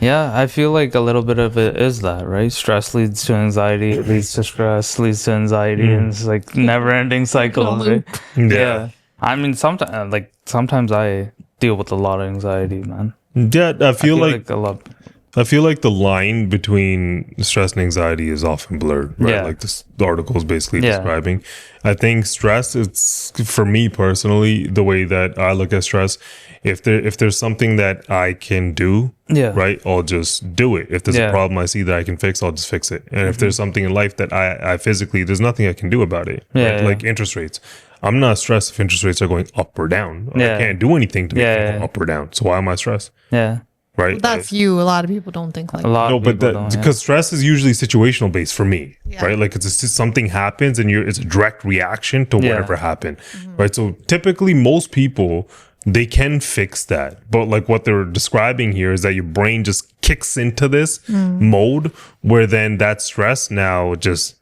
Yeah, I feel like a little bit of it is that, right? Stress leads to anxiety, it leads to stress, leads to anxiety, and it's like never-ending cycle, right? Yeah. I mean, sometimes I deal with a lot of anxiety, man. Yeah, I feel like a lot. I feel like the line between stress and anxiety is often blurred, right? Yeah. Like the article is basically describing. I think stress, it's, for me personally, the way that I look at stress, if there's something that I can do, right, I'll just do it. If there's a problem I see that I can fix, I'll just fix it. And if there's something in life that I physically, there's nothing I can do about it. Right? Like interest rates. I'm not stressed if interest rates are going up or down. I can't do anything to make them go up or down. So why am I stressed? Yeah. Right. Well, that's you. A lot of people don't think like that. No, but because stress is usually situational based for me, right? Like it's something happens and it's a direct reaction to whatever happened, right? So typically most people, they can fix that. But like what they're describing here is that your brain just kicks into this mode where then that stress now just,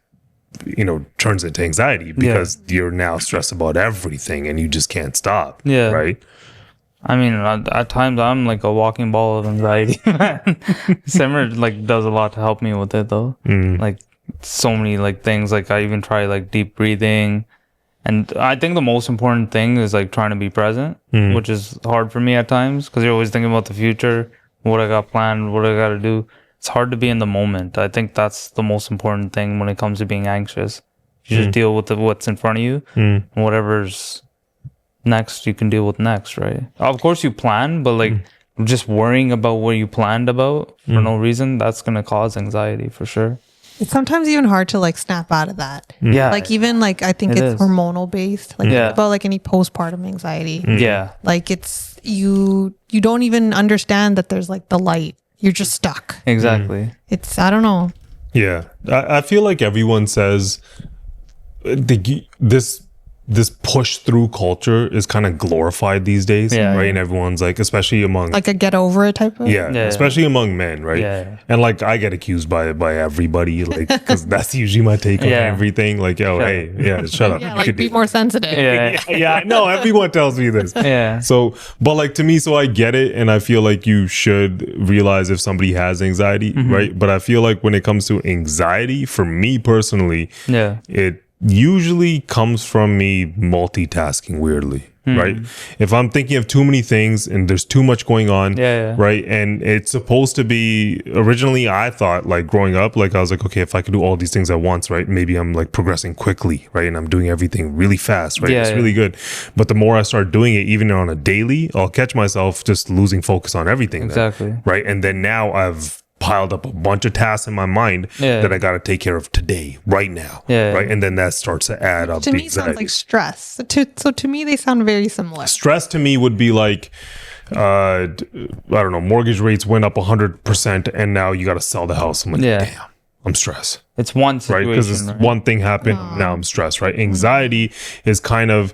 turns into anxiety because you're now stressed about everything and you just can't stop. Yeah. Right. I mean, at times I'm like a walking ball of anxiety. Simmer does a lot to help me with it though. Like so many things. Like I even try deep breathing, and I think the most important thing is trying to be present, which is hard for me at times because you're always thinking about the future, what I got planned, what I got to do. It's hard to be in the moment. I think that's the most important thing when it comes to being anxious. You just deal with what's in front of you, and whatever's next you can deal with next, right? Of course you plan, but just worrying about what you planned about for no reason, that's gonna cause anxiety for sure. It's sometimes even hard to snap out of that. Even I think it's hormonal based, about any postpartum anxiety. It's you don't even understand that there's the light. You're just stuck. Exactly. It's, I don't know. Yeah, I feel like everyone says this push through culture is kind of glorified these days, right? And everyone's especially among a get over it type of especially among men, right? And I get accused by everybody, because that's usually my take on everything. Shut up, be more sensitive. I know everyone tells me this. So, but to me, so I get it, and I feel like you should realize if somebody has anxiety, right? But I feel like when it comes to anxiety, for me personally, usually comes from me multitasking weirdly. Right. If I'm thinking of too many things and there's too much going on, right. And it's supposed to be, originally I thought, like growing up, like I was like, okay, if I could do all these things at once, right, maybe I'm like progressing quickly, right, and I'm doing everything really fast, right, it's really good. But the more I start doing it, even on a daily, I'll catch myself just losing focus on everything. Exactly. Then, right. And then now I've piled up a bunch of tasks in my mind that I got to take care of today, right now, right? And then that starts to add up. To me, sounds like stress. So to me, they sound very similar. Stress to me would be like, I don't know, mortgage rates went up 100%, and now you got to sell the house. I'm like, damn, I'm stressed. It's one situation, right? Because one thing happened, now I'm stressed, right? Anxiety is kind of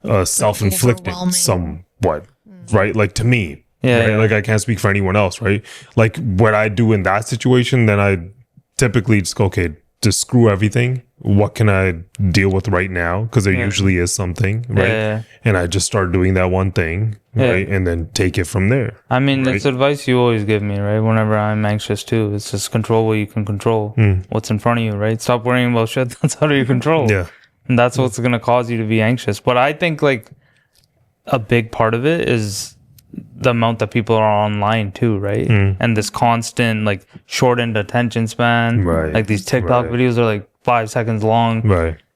self-inflicted, somewhat, right? Like to me. Right? Like I can't speak for anyone else, right? Like what I do in that situation, then I typically just go, okay, just screw everything. What can I deal with right now? Because there usually is something, right? And I just start doing that one thing, right? And then take it from there. I mean, it's advice you always give me, right? Whenever I'm anxious too, it's just control what you can control. What's in front of you, right? Stop worrying about shit that's out of your control. And that's what's going to cause you to be anxious. But I think like a big part of it is the amount that people are online too, right? And this constant like shortened attention span, like these TikTok videos are like 5 seconds long,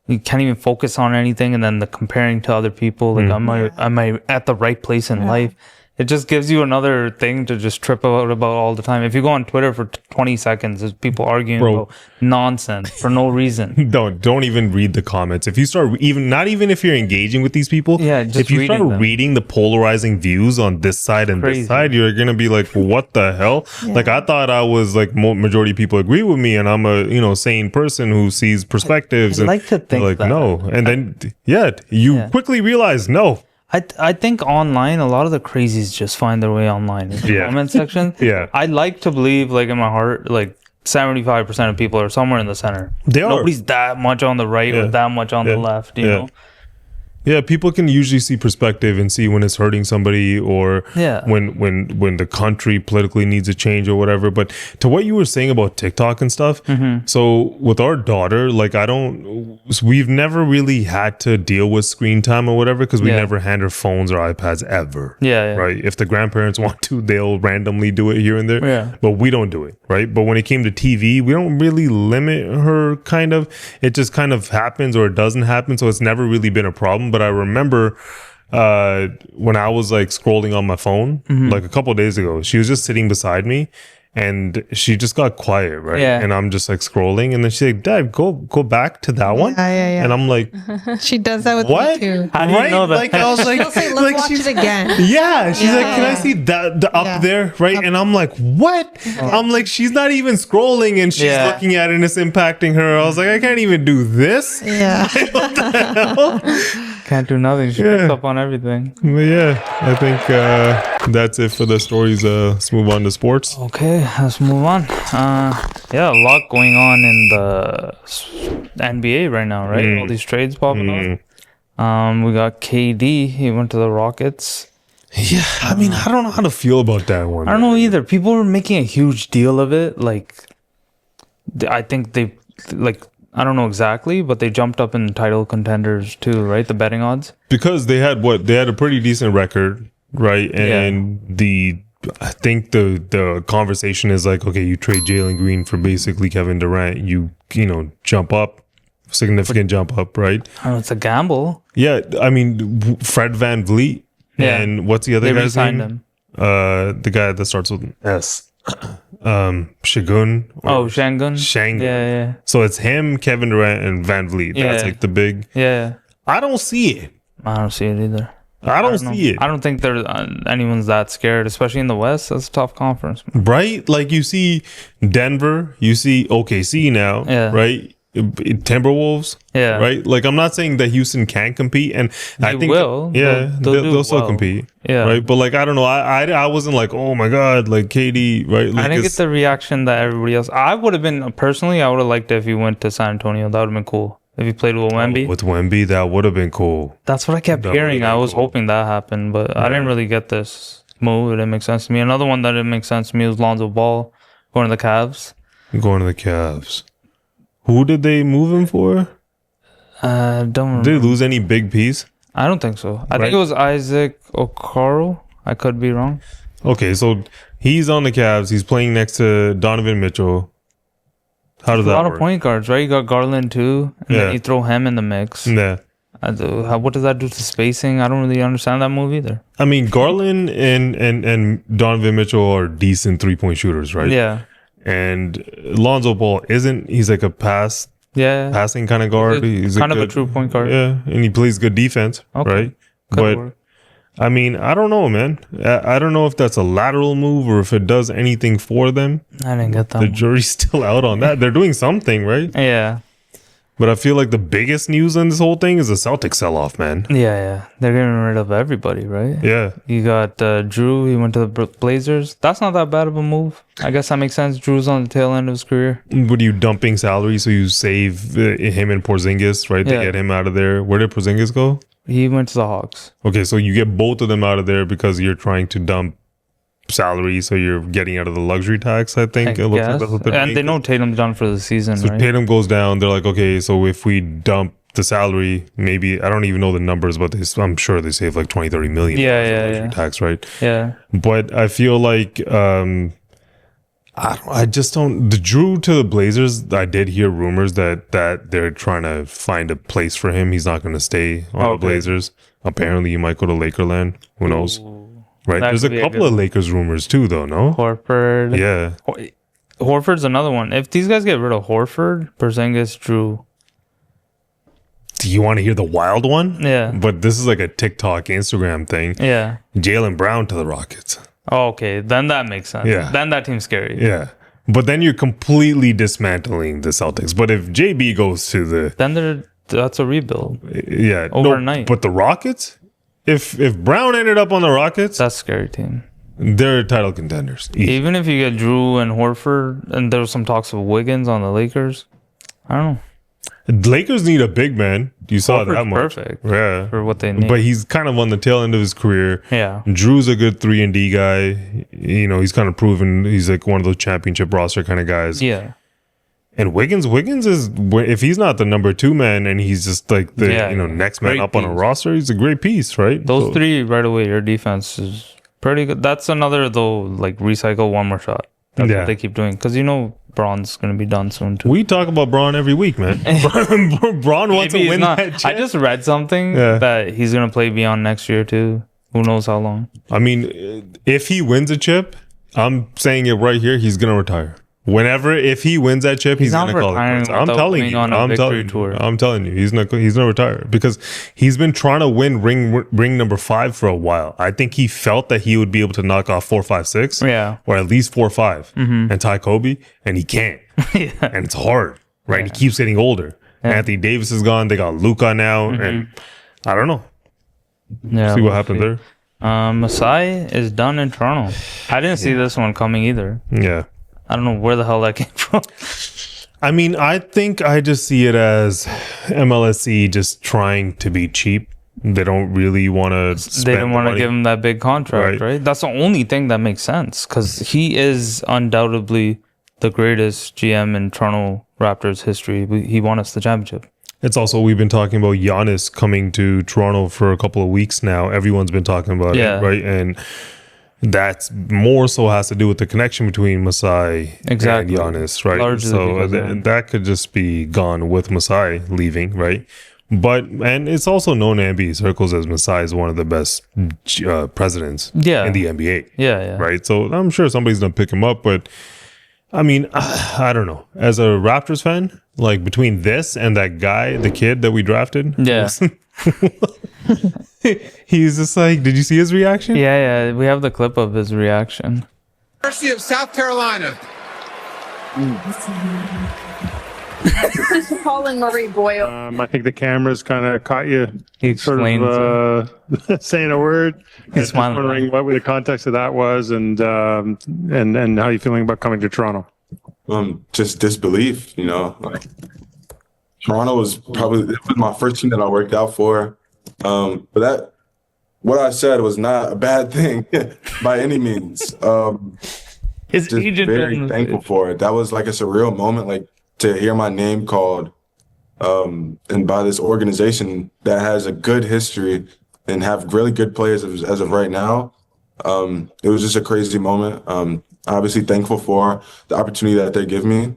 you can't even focus on anything, and then the comparing to other people, like am I at the right place in life? It just gives you another thing to just trip out about all the time. If you go on Twitter for 20 seconds, there's people arguing about nonsense for no reason. Don't even read the comments. If you start not even if you're engaging with these people, just if you start reading the polarizing views on this side and this side, you're gonna be like, what the hell? Like I thought I was like majority of people agree with me, and I'm a sane person who sees perspectives. I like to think like that. no, and then you quickly realize no. I think online, a lot of the crazies just find their way online in the comment section. I like to believe, like in my heart, like 75% of people are somewhere in the center. Nobody's that much on the right or that much on the left, you know? Yeah, people can usually see perspective and see when it's hurting somebody or when the country politically needs a change or whatever. But to what you were saying about TikTok and stuff, so with our daughter, like we've never really had to deal with screen time or whatever because we never hand her phones or iPads ever. Right? If the grandparents want to, they'll randomly do it here and there. But we don't do it, right? But when it came to TV, we don't really limit her kind of. It just kind of happens or it doesn't happen. So it's never really been a problem. But I remember when I was like scrolling on my phone, like a couple of days ago, she was just sitting beside me and she just got quiet, right? And I'm just like scrolling, and then she's like, Dad, go back to that one. And I'm like, she does that with me too. How do you know that? Like I was like, she'll say, let's watch it again. She's like, can I see the up there, right? And I'm like, what? I'm like, she's not even scrolling and she's looking at it and it's impacting her. I was like, I can't even do this. What the hell? Can't do nothing. She picks up on everything. But I think that's it for the stories. Let's move on to sports. Okay, let's move on. A lot going on in the NBA right now, right? All these trades popping up. We got KD. He went to the Rockets. Yeah, I mean, I don't know how to feel about that one. I don't know either. People were making a huge deal of it. Like, I think they I don't know exactly, but they jumped up in title contenders too, right? The betting odds. Because they had a pretty decent record, right? And I think the conversation is like, okay, you trade Jalen Green for basically Kevin Durant, you jump up, significant jump up, right? Oh, it's a gamble. Yeah, I mean, Fred VanVleet and what's the other guy's name? Him. The guy that starts with an S. Shagun. Shangun. Yeah. So it's him, Kevin Durant, and VanVleet. That's like the big. Yeah. I don't see it. I don't see it either. I don't see it. I don't think there's anyone's that scared, especially in the West. That's a tough conference, right? Like you see Denver, you see OKC now, right? Timberwolves, right? Like I'm not saying that Houston can't compete, and I think they'll still compete, right? But like I don't know, I wasn't like, oh my god, like KD, right? Like, I didn't get the reaction that everybody else. I would have been personally, I would have liked it if he went to San Antonio. That would have been cool. If he played with Wemby. With Wemby, that would have been cool. That's what I kept hearing. I was hoping that happened, but I didn't really get this move. It didn't make sense to me. Another one that didn't make sense to me was Lonzo Ball going to the Cavs. Who did they move him for? Don't. Did they lose any big piece? I don't think so. I think it was Isaac Okoro. I could be wrong. Okay, so he's on the Cavs. He's playing next to Donovan Mitchell. How does that work? A lot of point guards, right? You got Garland too, and then you throw him in the mix. Yeah. What does that do to spacing? I don't really understand that move either. I mean, Garland and Donovan Mitchell are decent 3-point shooters, right? Yeah. And Lonzo Ball he's like a passing kind of guard. He's kind of a true point guard. Yeah, and he plays good defense, right? But work. I mean, I don't know, man. I don't know if that's a lateral move or if it does anything for them. I didn't get that. The jury's still out on that. They're doing something, right? Yeah. But I feel like the biggest news in this whole thing is the Celtics sell-off, man. Yeah. They're getting rid of everybody, right? Yeah. You got Drew. He went to the Blazers. That's not that bad of a move. I guess that makes sense. Drew's on the tail end of his career. Would you dumping salary so you save him and Porzingis, right? To get him out of there. Where did Porzingis go? He went to the Hawks. Okay, so you get both of them out of there because you're trying to dump salary, so you're getting out of the luxury tax, I think. It looks like that's what and they know Tatum's done for the season, so right? Tatum goes down. They're like, okay, so if we dump the salary, maybe, I don't even know the numbers, but I'm sure they save like 20-30 million luxury tax, right? Yeah. But I feel like I just don't. The Drew to the Blazers, I did hear rumors that they're trying to find a place for him. He's not going to stay on the Blazers. Apparently, he might go to Lakerland. Who knows? Right. There's a couple of Lakers rumors too, though, no? Horford. Yeah. Horford's another one. If these guys get rid of Horford, Porzingis, Drew. Do you want to hear the wild one? Yeah. But this is like a TikTok, Instagram thing. Yeah. Jaylen Brown to the Rockets. Oh, okay. Then that makes sense. Yeah. Then that team's scary. Yeah. But then you're completely dismantling the Celtics. But if JB goes to the... Then that's a rebuild. Yeah. Overnight. No, but the Rockets? If Brown ended up on the Rockets... That's a scary team. They're title contenders. Even if you get Drew and Horford, and there was some talks of Wiggins on the Lakers, I don't know. The Lakers need a big man. You saw Horford's that much. Perfect. Yeah. For what they need. But he's kind of on the tail end of his career. Yeah. Drew's a good 3-and-D guy. You know, he's kind of proven he's like one of those championship roster kind of guys. Yeah. And Wiggins is, if he's not the number 2 man and he's just like the next man up on a roster, he's a great piece, right? Those three right away, your defense is pretty good. That's another, though, like recycle one more shot. That's what they keep doing. Because Braun's going to be done soon, too. We talk about Braun every week, man. Braun wants to win that chip. I just read something that he's going to play beyond next year, too. Who knows how long? I mean, if he wins a chip, I'm saying it right here, he's going to retire. If he wins that chip, he's going to call it quits. I'm telling you, he's not going to retire because he's been trying to win ring number 5 for a while. I think he felt that he would be able to knock off 4, 5, 6, or at least 4, 5, and tie Kobe, and he can't. And it's hard, right? He keeps getting older. Anthony Davis is gone. They got Luka now, and I don't know. Yeah, see what happened there. Masai is done in Toronto. I didn't see this one coming either. Yeah. I don't know where the hell that came from. I mean, I think I just see it as MLSE just trying to be cheap. They don't really want to spend They didn't want to give him that big contract, right? That's the only thing that makes sense because he is undoubtedly the greatest GM in Toronto Raptors history. He won us the championship. It's also, we've been talking about Giannis coming to Toronto for a couple of weeks now. Everyone's been talking about it, right? And that's more so has to do with the connection between Masai and Giannis, right? Largely so that could just be gone with Masai leaving, right? And it's also known in NBA circles as Masai is one of the best presidents in the NBA. Yeah. Right? So I'm sure somebody's going to pick him up, but I mean, I don't know. As a Raptors fan, like between this and that guy, the kid that we drafted. Yeah. He's just like, did you see his reaction? Yeah. We have the clip of his reaction. University of South Carolina. This is Colin Murray Boyle. I think the cameras kind of caught you. He explains saying a word. He's wondering what the context of that was, and how you feeling about coming to Toronto. Just disbelief, you know. Like, Toronto was probably my first team that I worked out for. But what I said was not a bad thing by any means. His just very thankful for it. That was like a surreal moment, like to hear my name called and by this organization that has a good history and have really good players as of right now. It was just a crazy moment. Obviously thankful for the opportunity that they give me.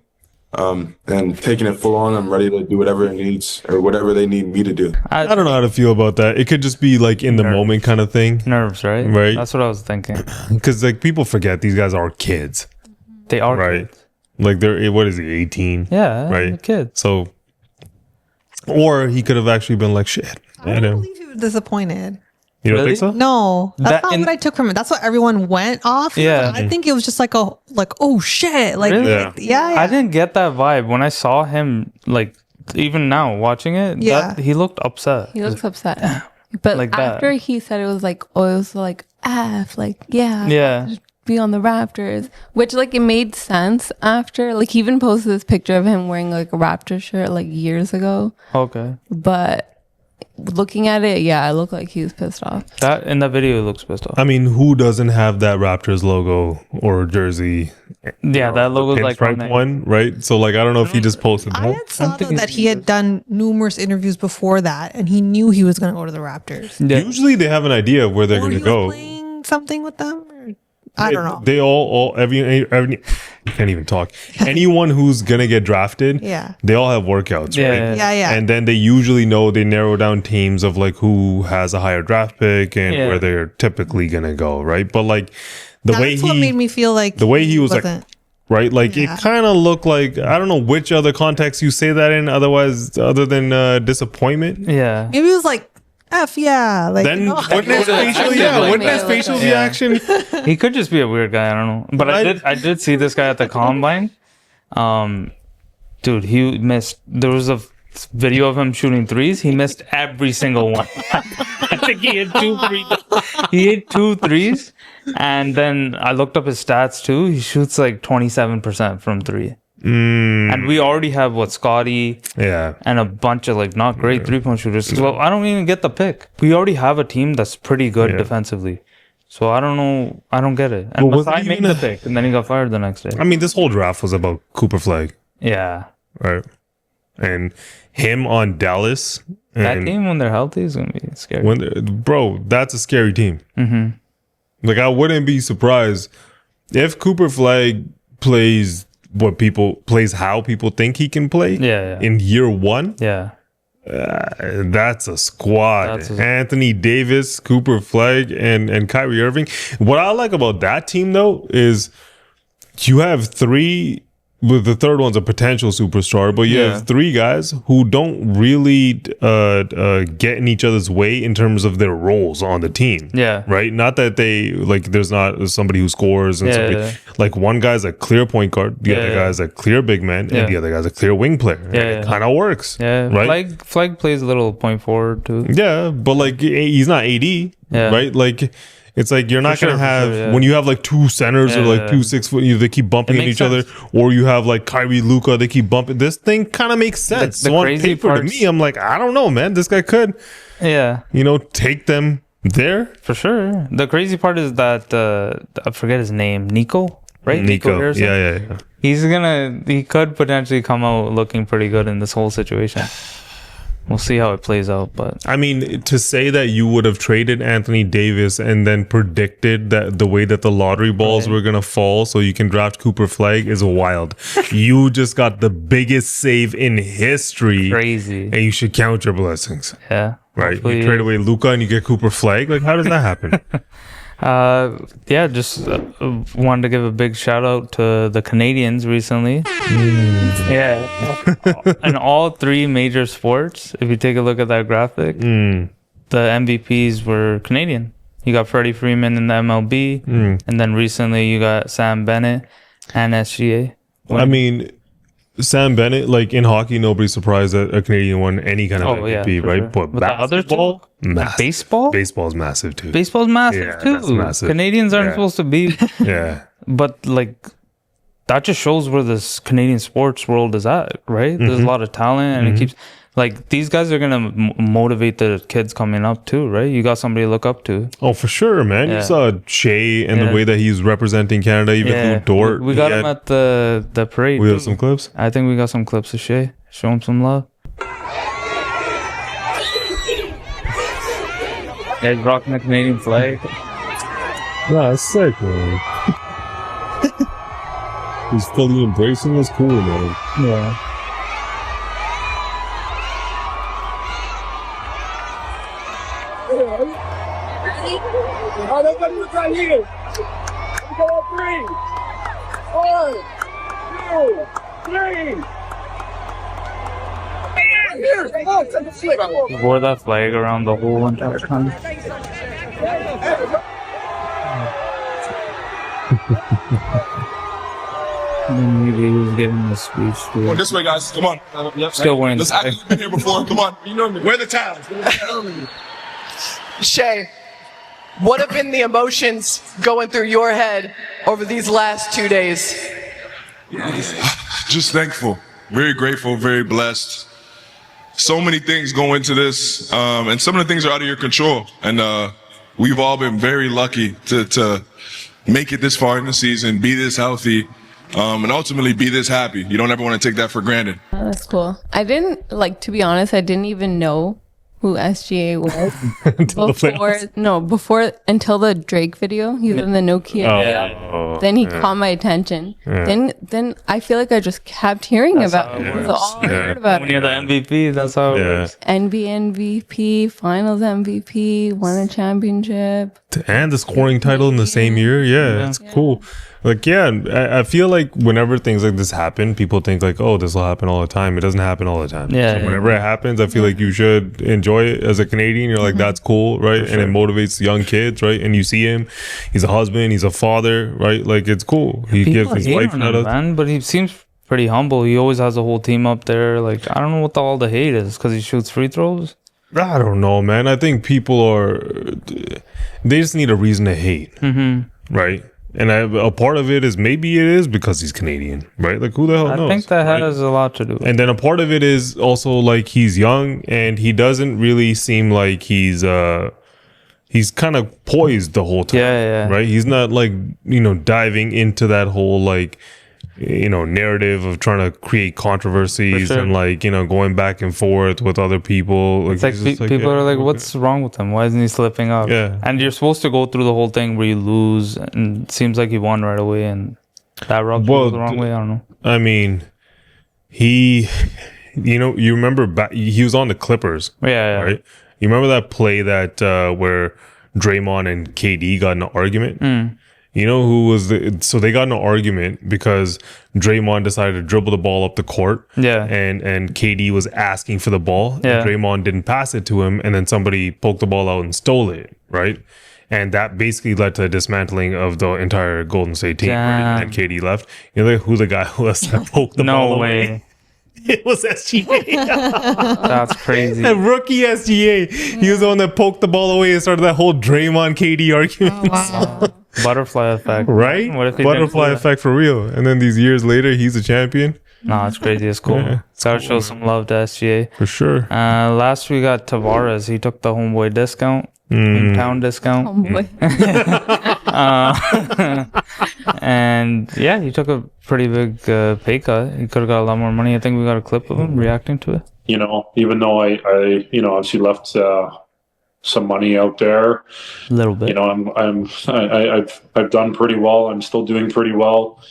And taking it full on, I'm ready to do whatever it needs or whatever they need me to do. I don't know how to feel about that. It could just be like in the moment kind of thing. Nerves, right? Right. That's what I was thinking. Because like people forget these guys are kids. They are right. Kids. Like they're, what is he, 18? Yeah, right. Kids. So, or he could have actually been like, shit. I don't believe he was disappointed. You don't think so? No, that's not what I took from it. That's what everyone went off. Yeah, I think it was just like oh shit, like really? yeah. I didn't get that vibe when I saw him. Like even now watching it, he looked upset. He looks upset. But like after he said it was like, oh, it was like like yeah. Just be on the Raptors, which like it made sense after. Like he even posted this picture of him wearing like a Raptor shirt like years ago. Okay, but looking at it, it looked like he was pissed off. That in that video, it looks pissed off. I mean, who doesn't have that Raptors logo or jersey? Yeah, that logo's like pinstripe one, right? So like, I don't know if he just posted that. I had saw that he had done numerous interviews before that, and he knew he was going to go to the Raptors. Yeah. Usually, they have an idea of where they're going to go. Playing something with them. I don't know. They every you can't even talk. Anyone who's gonna get drafted, they all have workouts, right? Yeah. And then they usually know, they narrow down teams of like who has a higher draft pick and where they're typically gonna go, right? But like that's what made me feel like the way he was like, right? Like it kind of looked like, I don't know which other context you say that in, other than disappointment. Yeah, maybe it was like, F like then wouldn't his facial reaction? He could just be a weird guy. I don't know, but I did see this guy at the combine. Dude, he missed. There was a video of him shooting threes. He missed every single one. I think he hit 2 threes. He hit 2 threes, and then I looked up his stats too. He shoots like 27% from 3. And we already have Scotty and a bunch of like not great 3-point shooters. Well, I don't even get the pick. We already have a team that's pretty good defensively. So I don't know. I don't get it. And Masai made the pick, and then he got fired the next day. I mean, this whole draft was about Cooper Flag. Yeah. Right. And him on Dallas. That team, when they're healthy, is going to be scary. Bro, that's a scary team. Mm-hmm. Like, I wouldn't be surprised if Cooper Flag plays how people think he can play in year 1. That's a squad. Anthony Davis, Cooper Flag, and Kyrie Irving. What I like about that team though is you have 3, with the third one's a potential superstar, but you have 3 guys who don't really get in each other's way in terms of their roles on the team. Right? Not that they like there's not somebody who scores and somebody like one guy's a clear point guard, the other guy's a clear big man, and the other guy's a clear wing player. It kind of works. Right? Flag plays a little point forward too. Yeah, but like he's not AD, right? Like it's like you're not going to have when you have like 2 centers or like 2 6-foot, they keep bumping into each other, or you have like Kyrie, Luka, they keep bumping. This thing kind of makes sense. The so on crazy paper, to me, I'm like, I don't know, man. This guy could, take them there for sure. The crazy part is that I forget his name, Nico, right? Nico Harrison? Yeah. He could potentially come out looking pretty good in this whole situation. We'll see how it plays out, but I mean, to say that you would have traded Anthony Davis and then predicted that the way that the lottery balls were going to fall so you can draft Cooper Flag is wild. You just got the biggest save in history. Crazy. And you should count your blessings. Yeah. Right. Hopefully. You trade away Luka and you get Cooper Flag. Like, how does that happen? Just wanted to give a big shout out to the Canadians recently. In all 3 major sports, if you take a look at that graphic, the MVPs were Canadian. You got Freddie Freeman in the MLB, and then recently you got Sam Bennett and SGA. I mean, Sam Bennett, like in hockey, nobody's surprised that a Canadian won any kind of MVP, right? Sure. But basketball, baseball's massive too. Baseball's massive too. That's massive. Canadians aren't supposed to be. But like that just shows where this Canadian sports world is at, right? There's a lot of talent, and it keeps like these guys are gonna motivate the kids coming up too, right? You got somebody to look up to. Oh, for sure, man. You saw Shea and the way that he's representing Canada, even Lou Dort. We got him at the parade. We have some clips. I think we got some clips of Shea. Show him some love. Yeah, he's rocking the Canadian flag. Yeah, that's sick, man. He's fully embracing his cool, man. Yeah. Ready? Oh, nobody look right here. Let's go on 3. 1, 2, 3. Here. Oh, take a flick. He wore that flag around the whole entire time. And then maybe he was giving a speech to Come on, this way, guys. Come on. Still wearing the Let's act like we've been here before. Come on. You know me. Wear the towels. Shay, what have been the emotions going through your head over these last 2 days? Just thankful, very grateful, very blessed. So many things go into this, and some of the things are out of your control. And we've all been very lucky to make it this far in the season, be this healthy, and ultimately be this happy. You don't ever want to take that for granted. Oh, that's cool. I didn't, like, to be honest, I didn't even know who SGA was before until the Drake video. He's in the Nokia. Then he caught my attention. Yeah. Then I feel like I just kept hearing about it. That's all I heard about. When you're the MVP, that's how it works. NBA MVP, Finals MVP, won a championship, and the scoring title in the same year. Yeah, it's cool. Like, yeah, I feel like whenever things like this happen, people think like, oh, this will happen all the time. It doesn't happen all the time. Yeah. So whenever it happens, I feel like you should enjoy it as a Canadian. You're like, that's cool, right? And it motivates young kids, right? And you see him, he's a husband, he's a father, right? Like, it's cool. He gives his wife another. Man, but he seems pretty humble. He always has a whole team up there. Like, I don't know what all the hate is because he shoots free throws. I don't know, man. I think people they just need a reason to hate, right? And a part of it is maybe it is because he's Canadian, right? Like, who the hell knows? I think that has a lot to do with it. And then a part of it is also like he's young and he doesn't really seem like he's kind of poised the whole time. Yeah. Right? He's not like, diving into that whole like, narrative of trying to create controversies and like, going back and forth with other people. Like, it's like people are like, what's wrong with him? Why isn't he slipping up? Yeah. And you're supposed to go through the whole thing where you lose, and it seems like he won right away, and that rubbed people the wrong way. I don't know. I mean, he, you remember he was on the Clippers. Yeah. Right? You remember that play that where Draymond and KD got in an argument? You know who was so they got in an argument because Draymond decided to dribble the ball up the court. Yeah. And KD was asking for the ball. Yeah. And Draymond didn't pass it to him. And then somebody poked the ball out and stole it. Right. And that basically led to the dismantling of the entire Golden State team. Right? And KD left. You know who the guy was that poked the ball away? No way. It was SGA. That's crazy. That rookie SGA. He was the one that poked the ball away and started that whole Draymond KD argument. Oh, wow. Butterfly effect. Right? What if Butterfly effect for real. And then these years later, he's a champion. No, it's crazy. It's cool. Yeah, Gotta show some love to SGA. For sure. Last we got Tavares. He took the homeboy discount. Hometown discount. Homeboy. And yeah, he took a pretty big pay cut. He could have got a lot more money. I think we got a clip of him reacting to it. Even though I obviously left some money out there, a little bit. I've done pretty well. I'm still doing pretty well,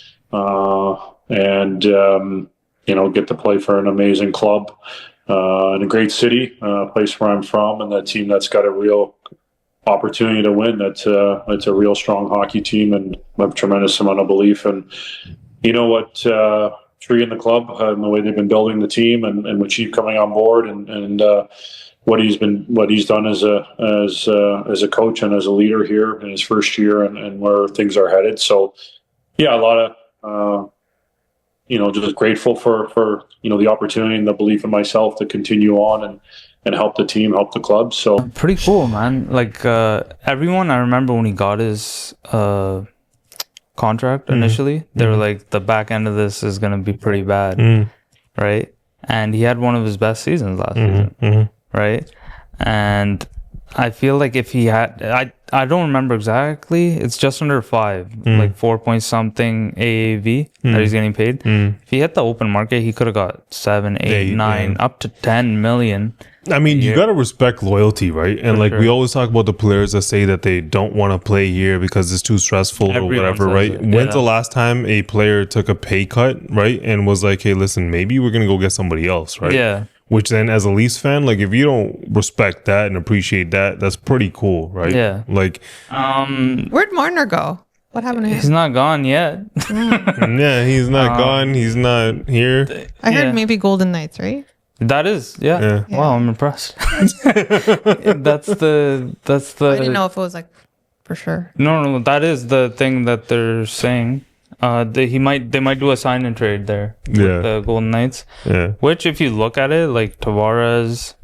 and get to play for an amazing club in a great city, a place where I'm from, and a team that's got a real opportunity to win. It's a real strong hockey team, and I have a tremendous amount of belief. And you know what, Tree and the club and the way they've been building the team, and with Chief coming on board, and what he's done as a coach and as a leader here in his first year, and where things are headed. So yeah, a lot of just grateful for the opportunity and the belief in myself to continue on and help the team, help the club. So pretty cool, man. Like everyone, I remember when he got his contract initially, they were like, the back end of this is gonna be pretty bad, right? And he had one of his best seasons last season, right? And I feel like if he had, I don't remember exactly. It's just under 5, like 4 point something AAV that he's getting paid. If he hit the open market, he could have got 7, 8, 9, up to 10 million. I mean, you got to respect loyalty, right? And like we always talk about the players that say that they don't want to play here because it's too stressful or whatever, right? When's the last time a player took a pay cut, right? And was like, hey, listen, maybe we're going to go get somebody else, right? Yeah. Which then as a Leafs fan, like if you don't respect that and appreciate that, that's pretty cool, right? Yeah. Like, where'd Marner go? What happened to him? He's not gone yet. Yeah, he's not gone. He's not here. I heard maybe Golden Knights, right? That is, yeah. Wow, I'm impressed. That's the. I didn't know if it was like for sure. No, that is the thing that they're saying. They might do a sign and trade there with the Golden Knights. Yeah. Which, if you look at it, like Tavares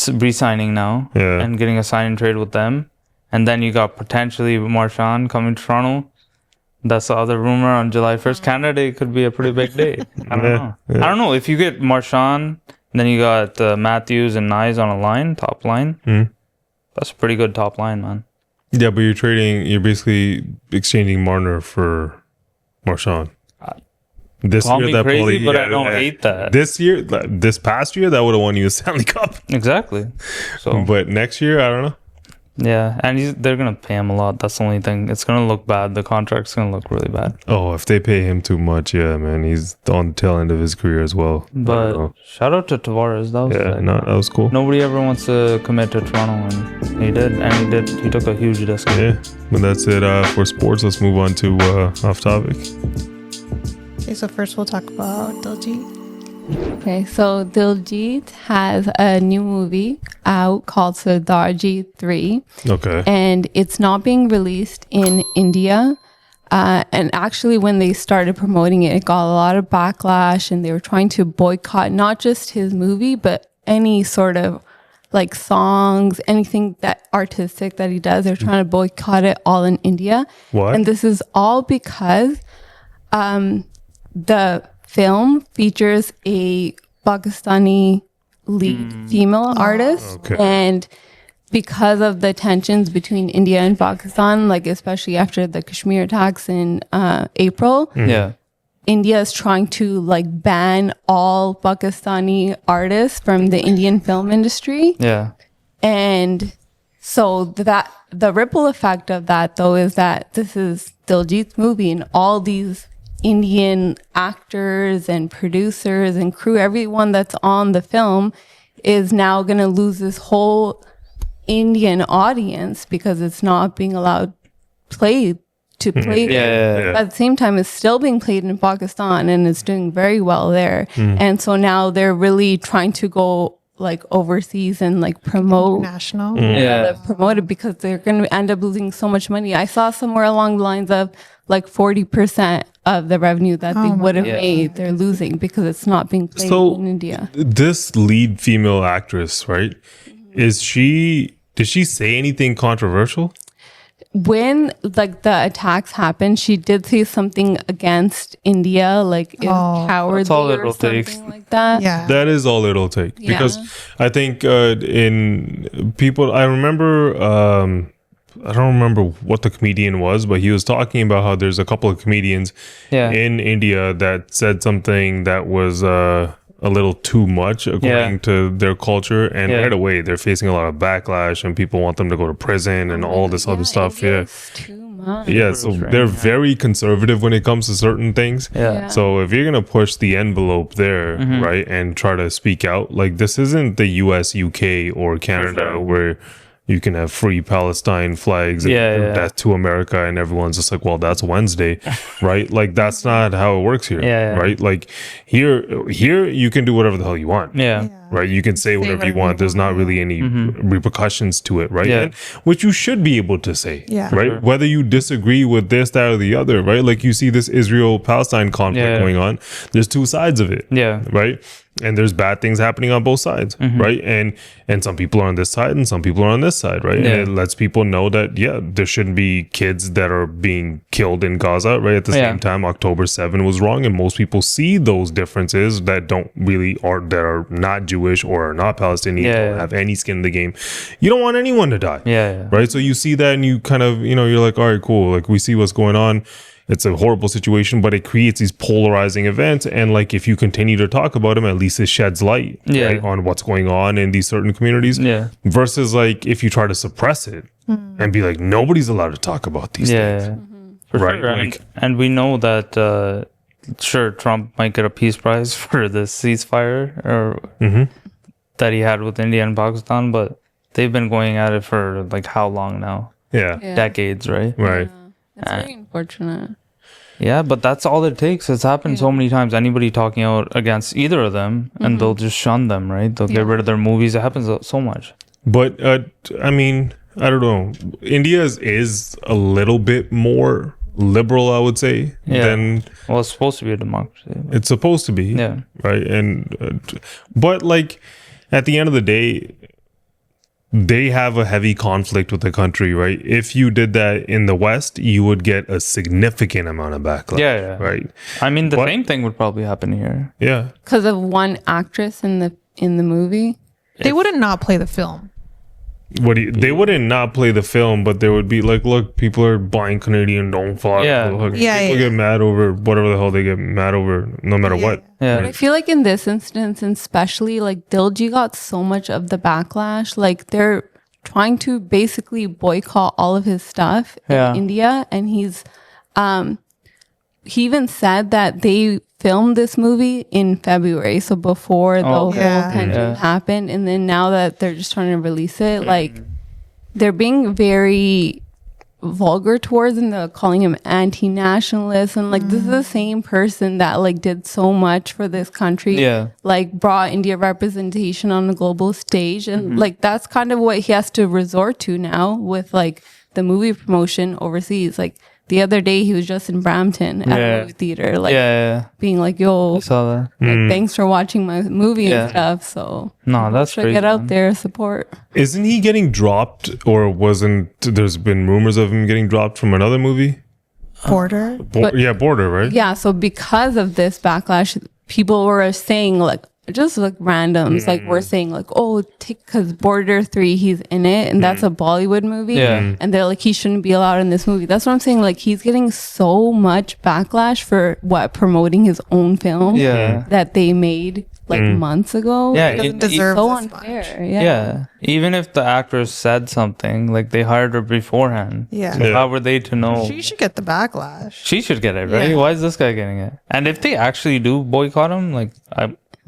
re-signing now and getting a sign and trade with them, and then you got potentially Marchand coming to Toronto. That's the other rumor on July 1st. Canada Day could be a pretty big day. I don't know. I don't know. If you get Marchand, then you got Matthews and Nyes on a line, top line. That's a pretty good top line, man. Yeah, but you're basically exchanging Marner for Marchand. This Call year, me that crazy, probably, but I don't hate that. This past year, that would have won you a Stanley Cup. Exactly. So, but next year, I don't know. Yeah, and they're gonna pay him a lot. That's the only thing. It's gonna look bad. The contract's gonna look really bad. Oh, if they pay him too much, yeah, man, he's on the tail end of his career as well. But shout out to Tavares. That was that was cool. Nobody ever wants to commit to Toronto, and he did. And he did. He took a huge discount. Yeah, but that's it for sports. Let's move on to off topic. Okay, so first we'll talk about Diljit. Okay, so Diljit has a new movie out called Sardarji 3. Okay. And it's not being released in India. And actually, when they started promoting it, it got a lot of backlash, and they were trying to boycott not just his movie, but any sort of like songs, anything that artistic that he does. They're trying to boycott it all in India. What? And this is all because the film features a Pakistani lead female artist. Okay. And because of the tensions between India and Pakistan, like especially after the Kashmir attacks in April, India is trying to like ban all Pakistani artists from the Indian film industry. Yeah. And so that the ripple effect of that though is that this is Diljit's movie, and all these Indian actors and producers and crew, everyone that's on the film is now going to lose this whole Indian audience because it's not being allowed to play there. At the same time, it's still being played in Pakistan, and it's doing very well there. And so now they're really trying to go like overseas and like promote national promote it, because they're going to end up losing so much money. I saw somewhere along the lines of like 40% of the revenue that they would have made, they're losing because it's not being played in India. This lead female actress, right? Did she say anything controversial? When like the attacks happened, she did say something against India, like it's cowardly or something like that. Yeah, that is all it'll take. Because I think in people, I remember. I don't remember what the comedian was, but he was talking about how there's a couple of comedians in India that said something that was a little too much according to their culture, and right away they're facing a lot of backlash, and people want them to go to prison and all this other stuff. So they're very conservative when it comes to certain things. So if you're gonna push the envelope there, right, and try to speak out, like this isn't the US, UK, or Canada where you can have free Palestine flags that to America, and everyone's just like, well, that's Wednesday, right? Like that's not how it works here, right? Like here you can do whatever the hell you want, right? You can say whatever you want. There's not really any repercussions to it, right? And, which you should be able to say, right? Whether you disagree with this, that, or the other, right? Like you see this Israel-Palestine conflict going on. There's two sides of it, right? And there's bad things happening on both sides, right? And some people are on this side and some people are on this side, right? And it lets people know that, there shouldn't be kids that are being killed in Gaza, right? At the same time, October 7 was wrong. And most people see those differences that don't really that are not Jewish Jewish or are not Palestinian, don't have any skin in the game. You don't want anyone to die. Right. So you see that and you kind of, you're like, all right, cool. Like we see what's going on. It's a horrible situation, but it creates these polarizing events. And like, if you continue to talk about them, at least it sheds light right, on what's going on in these certain communities. Versus like, if you try to suppress it and be like, nobody's allowed to talk about these things. For right. Sure. Like, and we know that, sure, Trump might get a peace prize for the ceasefire or that he had with India and Pakistan, but they've been going at it for like how long now? Decades, right? Right. It's very unfortunate. Yeah, but that's all it takes. It's happened so many times. Anybody talking out against either of them, and they'll just shun them, right? They'll get rid of their movies. It happens so much. But, I mean, I don't know. India is a little bit more liberal, I would say, than... Well, it's supposed to be a democracy. It's supposed to be. Yeah. Right? And but, like, at the end of the day... They have a heavy conflict with the country, right? If you did that in the West, you would get a significant amount of backlash. Right? I mean, the same thing would probably happen here. Yeah. Because of one actress in the movie? They wouldn't not play the film. They wouldn't not play the film, but there would be like, look, people are buying Canadian, don't fuck. People get mad over whatever the hell they get mad over, no matter what. Yeah. But I feel like in this instance, and especially like Diljit got so much of the backlash. Like they're trying to basically boycott all of his stuff in India, and he even said that they filmed this movie in February, so before the whole tension happened, and then now that they're just trying to release it, like they're being very vulgar towards him. They're calling him anti-nationalist, and like this is the same person that like did so much for this country, like brought India representation on the global stage, and like that's kind of what he has to resort to now with like the movie promotion overseas. Like the other day, he was just in Brampton at a movie theater, like being like, "Yo, I saw that. Like, thanks for watching my movie and stuff." So no, that's great. Get out there, support. Isn't he getting dropped, or wasn't? There's been rumors of him getting dropped from another movie. Border. Border, right? Yeah. So because of this backlash, people were saying like, just like randoms, like we're saying like, oh, because Border 3, he's in it, and that's a Bollywood movie, and they're like, he shouldn't be allowed in this movie. That's what I'm saying. Like he's getting so much backlash for promoting his own film that they made like months ago. Yeah, it deserves so unfair. Even if the actress said something, like they hired her beforehand. So how were they to know? She should get the backlash. She should get it, right? Why is this guy getting it? And if they actually do boycott him, like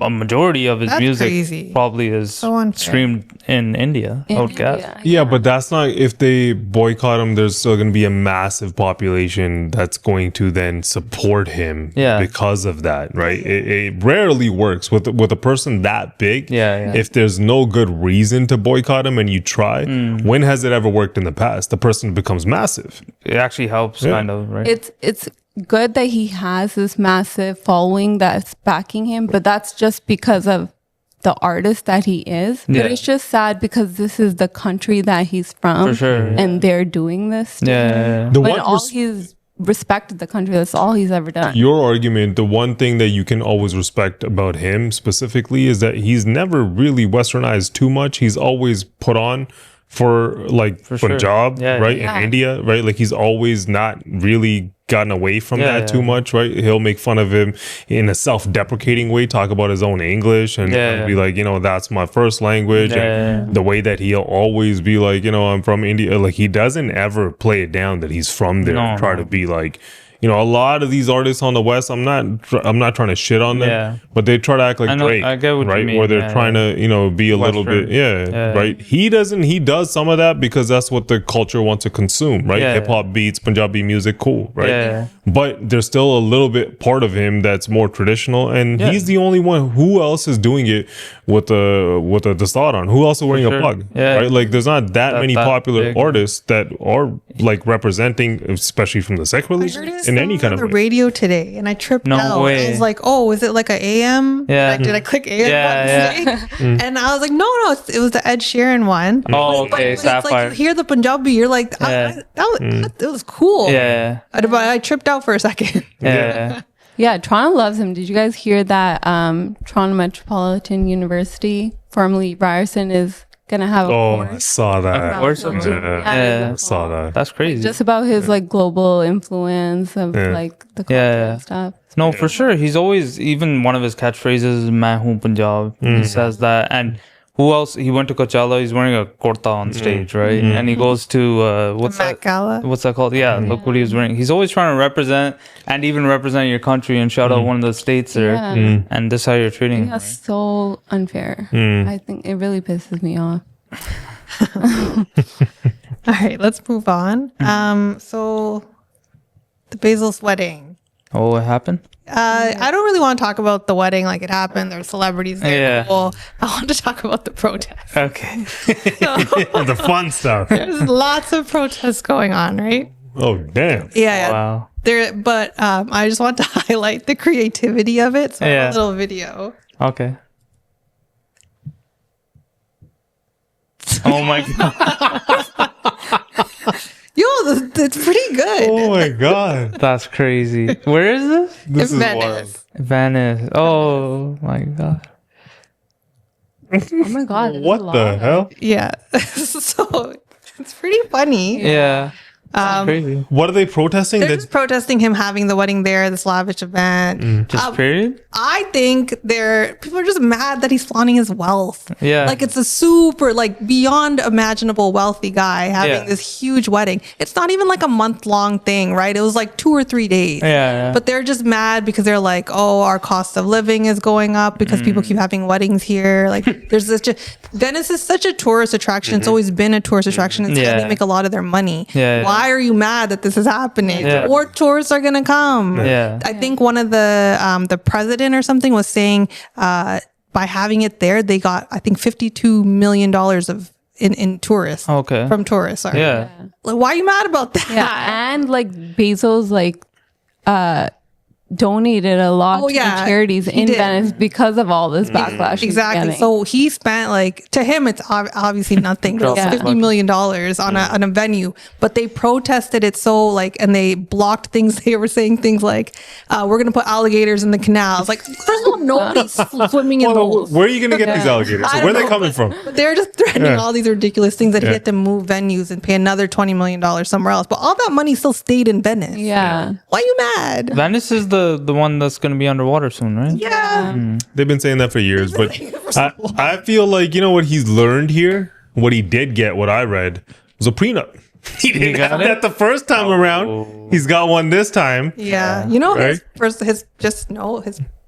a majority of his music probably is streamed in India, I would guess. Yeah, but that's not, if they boycott him, there's still going to be a massive population that's going to then support him because of that, right? It rarely works with a person that big. If there's no good reason to boycott him and you try, when has it ever worked in the past? The person becomes massive. It actually helps, kind of, right? It's good that he has this massive following that's backing him, but that's just because of the artist that he is. But it's just sad because this is the country that he's from, for sure, and they're doing this. He's respected the country. That's all he's ever done. Your argument, the one thing that you can always respect about him specifically is that he's never really westernized too much. He's always put on for Punjab, right? In India, right? Like he's always not really gotten away from that too much, right? He'll make fun of him in a self-deprecating way, talk about his own English and be like, that's my first language. And the way that he'll always be like, I'm from India. Like he doesn't ever play it down that he's from there. Try to be like, a lot of these artists on the West, I'm not trying to shit on them, but they try to act like Drake, I get what right? you mean, or they're trying to, be a little bit, right? He does some of that because that's what the culture wants to consume, right? Hip hop beats, Punjabi music, cool, right? But there's still a little bit part of him that's more traditional, and he's the only one. Who else is doing it with the dastard on? Who else is wearing a plug? Right? Like there's not that many popular artists that are like representing, especially from the secular in any kind of the radio today, and I tripped out. I was like, "Oh, is it like a AM?" Did I click AM button? And I was like, "No, it was the Ed Sheeran one." Oh, okay, Sapphire. It's like you hear the Punjabi, you're like, "It was cool." But I tripped out for a second. Yeah, Toronto loves him. Did you guys hear that Toronto Metropolitan University, formerly Ryerson, is going to have a course? I saw that. I saw that. That's crazy. Just about his like global influence of like the culture and stuff. No, for sure. He's always, even one of his catchphrases is "Main hoon Punjab." He says that. And who else? He went to Coachella. He's wearing a kurta on stage, right? And he goes to what's that called? Yeah, look what he was wearing. He's always trying to represent and even represent your country and shout out one of the states there. And this is how you're treating him. That's so unfair. I think it really pisses me off. All right, let's move on. So the Bezos wedding. Oh, what happened? I don't really want to talk about the wedding like it happened. There were celebrities there. Yeah. Well, I want to talk about the protests. Okay. The fun stuff. There's lots of protests going on, right? Oh, damn. Yeah. Wow. But I just want to highlight the creativity of it. So a little video. Okay. Oh my God. Yo, it's pretty good. Oh my God. That's crazy. Where is this? This is Venice. wild. Venice. Oh my God. Oh my God. What the hell? Yeah. So it's pretty funny. Yeah. Crazy. What are they protesting? They're just protesting him having the wedding there, this lavish event. Just period? I think people are just mad that he's flaunting his wealth. Yeah. Like it's a super, like beyond imaginable wealthy guy having this huge wedding. It's not even like a month-long thing, right? It was like 2 or 3 days. Yeah. But they're just mad because they're like, oh, our cost of living is going up because people keep having weddings here. Like there's this Venice is such a tourist attraction. It's always been a tourist attraction. It's how they make a lot of their money. Why are you mad that this is happening? More tourists are gonna come. I think one of the president or something was saying by having it there, they got I think $52 million in tourists. Okay. From tourists. Sorry. Yeah. Like, why are you mad about that? Yeah, and like Bezos donated a lot to charities in Venice because of all this backlash. Exactly. So he spent to him, it's obviously nothing. $50 million on a venue, but they protested it and they blocked things. They were saying things like, we're going to put alligators in the canals. Like, first of all, nobody's swimming in those. Where are you going to get these alligators? Where are they coming from? But they're just threatening all these ridiculous things that he had to move venues and pay another $20 million somewhere else. But all that money still stayed in Venice. Yeah. Why are you mad? Venice is the one that's going to be underwater soon, right? Yeah. They've been saying that for years, but I feel like, you know what he's learned here? What he did get, what I read, was a prenup. He didn't have that the first time around. He's got one this time. Yeah. You know, his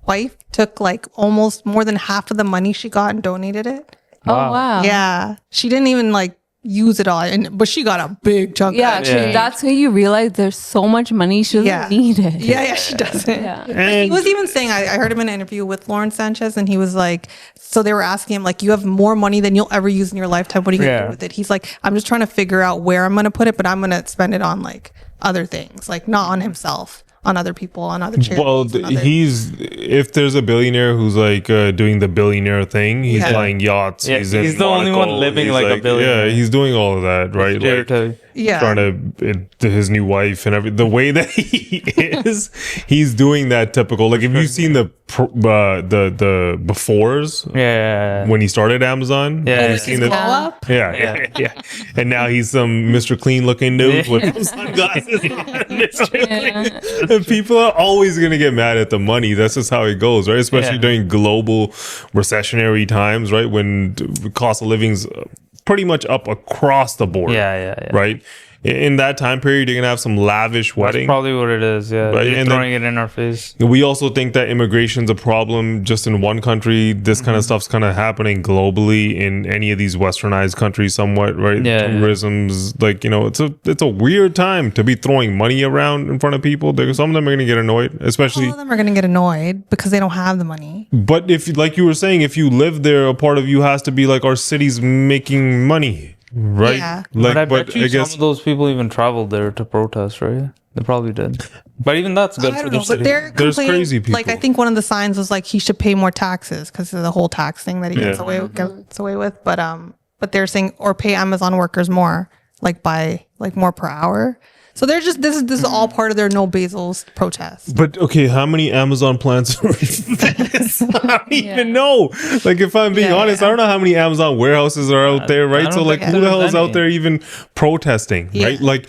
wife took almost more than half of the money she got and donated it. Oh, wow. Yeah. She didn't even use it all, but she got a big chunk. Yeah, that's when you realize there's so much money she doesn't need it. Yeah, she doesn't. Yeah. And he was even saying, I heard him in an interview with Lauren Sanchez, and he was like, so they were asking him you have more money than you'll ever use in your lifetime. What are you gonna do with it? He's like, I'm just trying to figure out where I'm gonna put it, but I'm gonna spend it on other things, not on himself. On other people, on other charities. Well, if there's a billionaire who's doing the billionaire thing, he's buying yachts. Yeah, he's the only one living like a billionaire. Yeah, he's doing all of that, right? Trying to his new wife and everything. The way that he is, he's doing that typical. If you've seen the befores, when he started Amazon, you've seen the yeah. And now he's some Mr. Clean looking dude with sunglasses. And people are always gonna get mad at the money. That's just how it goes, right? Especially during global recessionary times, right? When the cost of living's pretty much up across the board. Right? In that time period, you're going to have some lavish wedding. That's probably what it is, yeah. Right? You're throwing it in our face. We also think that immigration's a problem just in one country. This kind of stuff's kind of happening globally in any of these westernized countries somewhat, right? Yeah. Tourism's it's a weird time to be throwing money around in front of people. Some of them are going to get annoyed, especially... All of them are going to get annoyed because they don't have the money. But if, like you were saying, if you live there, a part of you has to be our city's making money. Right? Yeah. But I guess some of those people even traveled there to protest, right? They probably did. But even that's good for the city. There's crazy people. I think one of the signs was he should pay more taxes because of the whole tax thing that he gets away with. But they're saying, or pay Amazon workers more, by more per hour. So they're just this is all part of their no Bezos protest. But okay, how many Amazon plants are in Venice? I don't even know. Like, if I'm being honest, I don't know how many Amazon warehouses are out there, right? So like, who the hell is out there even protesting, right? Like,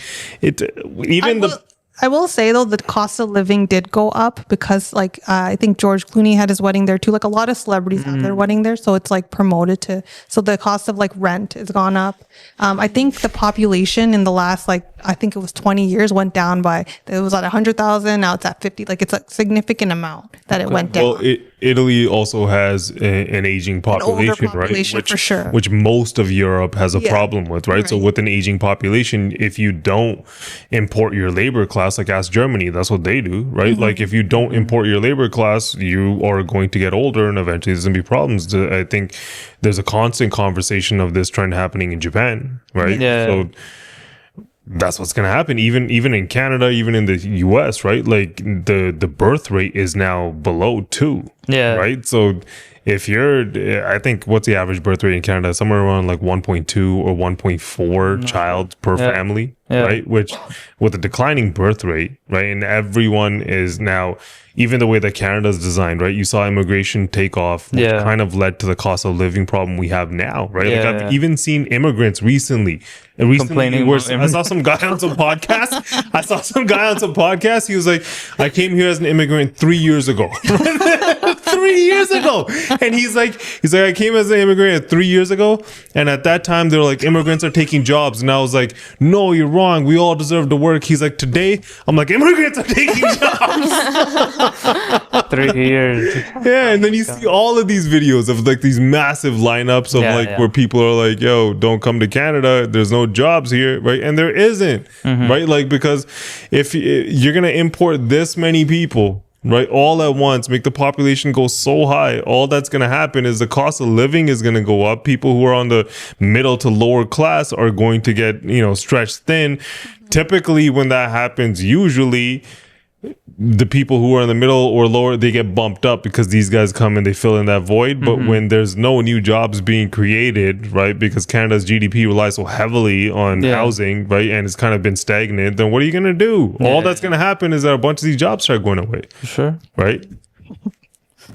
I will say though, the cost of living did go up because like I think George Clooney had his wedding there too. Like a lot of celebrities have their wedding there, so it's like promoted to. So the cost of like rent has gone up. I think the population in the last I think it was 20 years went down by, it was at 100,000. Now it's at 50. Like it's a significant amount that it went down. Well, Italy also has an aging population, right? For sure. Which most of Europe has a problem with, right? So with an aging population, if you don't import your labor class, like ask Germany, that's what they do, right? Like if you don't import your labor class, you are going to get older and eventually there's going to be problems. I think there's a constant conversation of this trend happening in Japan, right? Yeah. So that's what's going to happen even in Canada, even in the US, right? Like the birth rate is now below 2. Yeah. Right. So if I think what's the average birth rate in Canada? Somewhere around like 1.2 or 1.4 child per family, right? Which with a declining birth rate, right? And everyone is now, even the way that Canada is designed, right? You saw immigration take off, which kind of led to the cost of living problem we have now, right? Like I've even seen immigrants recently complaining. I saw some guy on some podcast. He was like, I came here as an immigrant 3 years ago. 3 years ago. And he's like, I came as an immigrant 3 years ago. And at that time, they were like, immigrants are taking jobs. And I was like, no, you're wrong. We all deserve to work. He's like, today, I'm like, immigrants are taking jobs. 3 years. Yeah. And then you see all of these videos of like these massive lineups of where people are like, yo, don't come to Canada. There's no jobs here. Right. And there isn't. Right. Like, because if you're going to import this many people, right, all at once, make the population go so high, all that's going to happen is the cost of living is going to go up. People who are on the middle to lower class are going to get, stretched thin. Typically, when that happens, usually the people who are in the middle or lower, they get bumped up because these guys come and they fill in that void. But when there's no new jobs being created, right, because Canada's GDP relies so heavily on housing, right, and it's kind of been stagnant, then what are you going to do? All that's going to happen is that a bunch of these jobs start going away. For sure. Right?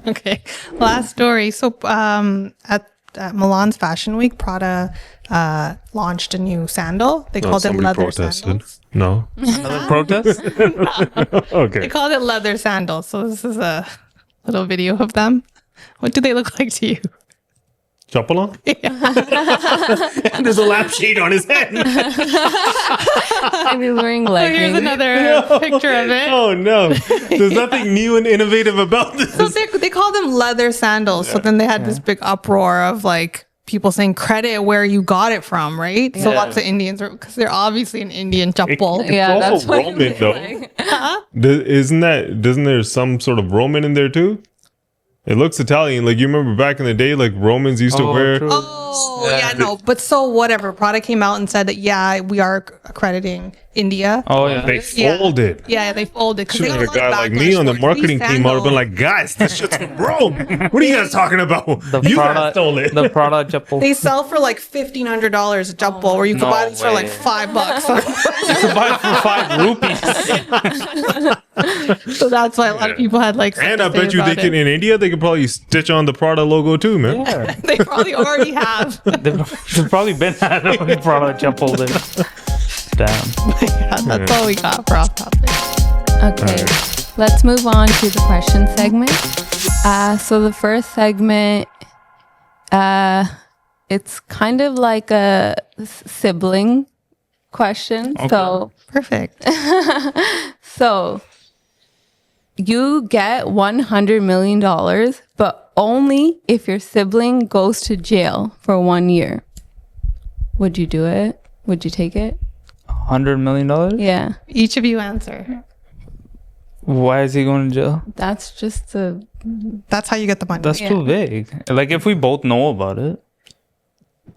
Okay. Last story. So at Milan's Fashion Week, Prada launched a new sandal. They called it leather sandals. No. Another protest? Okay. They called it leather sandals. So this is a little video of them. What do they look like to you? Chapalon? And there's a lampshade on his head. And he's wearing leggings. Here's another picture of it. Oh no. There's nothing new and innovative about this. So they call them leather sandals. So then they had this big uproar of like people saying credit where you got it from, right? So lots of Indians, because they're obviously an Indian chappal. It's also Roman though. Doesn't there some sort of Roman in there too? It looks Italian. Like, you remember back in the day, like Romans used to wear. True. But so whatever. Prada came out and said that, we are accrediting India. Oh, yeah. They folded. Yeah, they folded. Should have a guy like me on the marketing team. I would have been like, guys, this shit's from Rome. What are you guys talking about? You guys stole it. The Prada chappal. They sell for like $1,500 a chappal, or you could buy these for like $5. You could buy it for 5 rupees. So that's why a lot of people had like. And I bet you they can, in India, they could probably stitch on the Prada logo too, man. Yeah. They probably already have. They've probably been at a Prada chappal there. Damn. That's all we got for off topic. Okay, let's move on to the question segment. So the first segment, it's kind of like a sibling question. Okay. So Perfect. So you get $100 million, but only if your sibling goes to jail for 1 year. Would you do it? Would you take it? $100 million? Yeah. Each of you answer. Why is he going to jail? That's just That's how you get the money. That's too vague. Like, if we both know about it,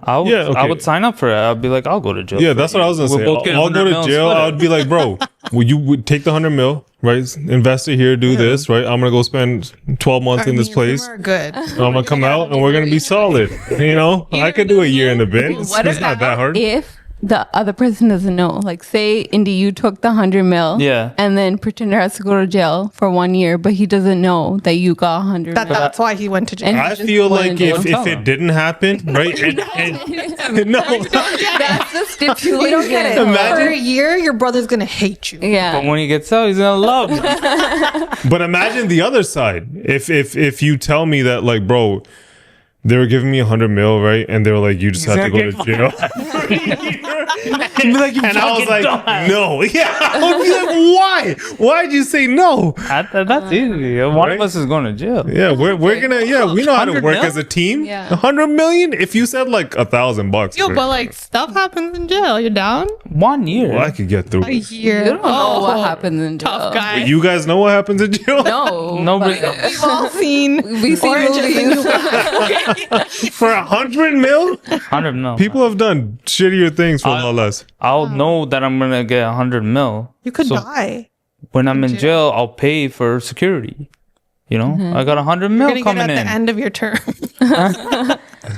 I would sign up for it. I'd be like, I'll go to jail. Yeah, that's what I was gonna say. I'll go to jail. I would be like, bro, you would take the 100 mil, right? Invest it here, do this, right? I'm gonna go spend 12 months in this place. We're good. I'm gonna come out and we're gonna be solid. I could do a year in the bin. It's not that hard. If the other person doesn't know. Like, say, Indy, you took the 100 mil. Yeah. And then pretender has to go to jail for 1 year, but he doesn't know that you got 100 mil. That's why he went to jail. And I feel like if it didn't happen, right? No. That's the stipulation. You don't get it. Imagine- For a year, your brother's gonna hate you. Yeah. But when he gets out, he's gonna love you. But imagine the other side. If you tell me that, like, bro, they were giving me 100 mil, right? And they were like, you just have to go to jail. And I was like, no. Yeah. I would be like, why? Why'd you say no? That's easy. One of us is going to jail. Yeah, we're gonna, we know how to 100 work mil? as a team. Yeah. 100 million? If you said like $1,000. Yo, but like stuff happens in jail. You're down? 1 year. Well, I could get through A it. year. You don't know what happens in jail. Tough guy. But you guys know what happens in jail? No. Nobody but- We've all seen. We see movies. For 100 mil? 100 mil. People have done shittier things for a lot less. I'll know that I'm gonna get 100 mil. You could So die. when I'm in jail, I'll pay for security. You know, I got 100 You're mil gonna get coming at in. the end of your term.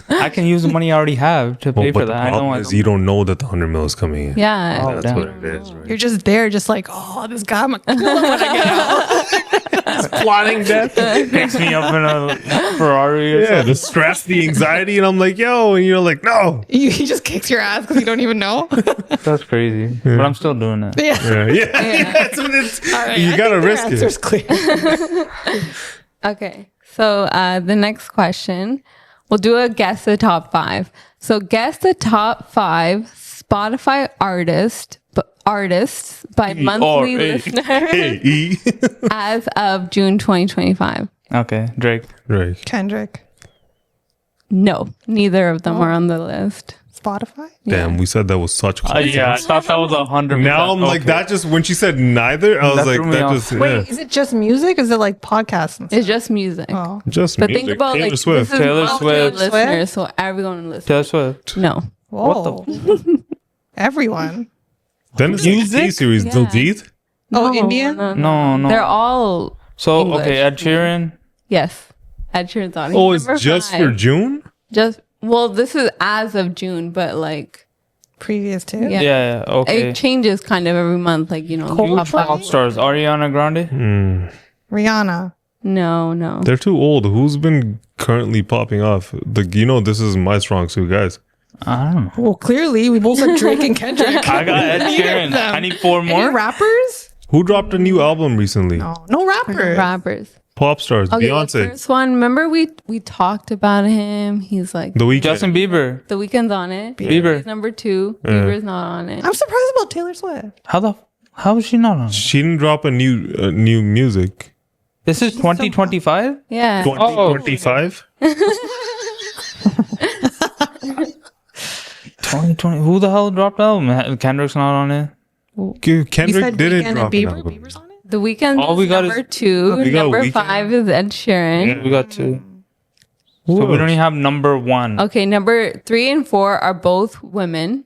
I can use the money I already have to pay But for the that. I know. problem is you don't know that the 100 mil is coming in. Yeah. Oh, That's damn. what it is, right? You're just there, just like, oh, this guy, I'm gonna kill him when I get out. Plotting death. Picks me up in a Ferrari. Or Yeah, something. the stress, the anxiety, and I'm like, yo, and you're like, no. He just kicks your ass because you don't even know. That's crazy. But I'm still doing it. Yeah. Yeah. That's what it's, All right, you I gotta think your risk answer's it. clear. Okay. So the next question, we'll do a guess the top 5. So guess the top 5 Spotify artists by monthly listeners as of June 2025. Okay, Drake. Right. Kendrick. No, neither of them are on the list. Spotify? Damn, we said that was such Yeah, I thought that was 100. Now I'm like, that just, when she said neither, I was That like, threw me that off. just, Wait, yeah. is it just music? Is it like podcasts? And stuff? It's just music. Oh. Just But music. think about Taylor like Swift. this is Taylor monthly Swift. listeners, so everyone listens. Taylor Swift. No. Whoa. Everyone. Then it's Music? a series. Yeah. Diljit? Oh, No, Indian? No. They're all So English. okay, Ed Sheeran. yes. Ed Sheeran's on. Oh, He's it's number just 5. for June? Just well, this is as of June, but like Previous to? Yeah. Yeah. Okay. it changes kind of every month. Like Huge pop stars. Ariana Grande. Rihanna. No. They're too old. Who's been currently popping off? This is my strong suit, guys. I don't know. Well, clearly, we both said Drake and Kendrick. I got Ed Sheeran. them. I need 4 Any more. rappers? Who dropped a new album recently? No rappers. Rappers. Pop stars. Okay, Beyonce. the first one. Remember we talked about him. He's like The Weeknd. Justin Bieber. The Weeknd's on it. Bieber. He's number 2. Yeah. Bieber's not on it. I'm surprised about Taylor Swift. How is she not on it? She didn't drop a new music. This is 2025. Yeah. 2025? 2020. Who the hell dropped the album? Kendrick's not on it. Kendrick didn't drop an album. Bieber's on it? The Weeknd All we is got number is- 2. We got Number Weeknd. 5 is Ed Sheeran. We got 2. So we don't even have number 1. Okay, number 3 and 4 are both women.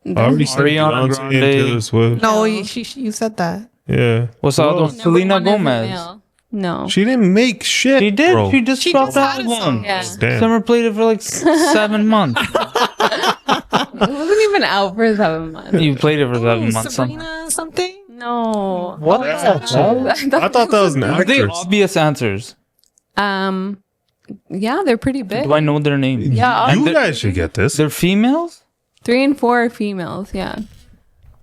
I already said Ariana Beyonce Grande. and Taylor Swift. No, you said that. Yeah. What's the other one? Number Selena 1 is Gomez. male. No. She didn't make shit. She did. Bro. She just She dropped just the had a album. song. Yeah. Damn. Summer played it for like 7 months. It wasn't even out for 7 months. You played it for 7 months. Sabrina something? No. What? I thought that was an Are they actress. obvious answers? Yeah, they're pretty big. Do I know their names? Yeah, You guys should get this. They're females? 3 and 4 are females. Yeah.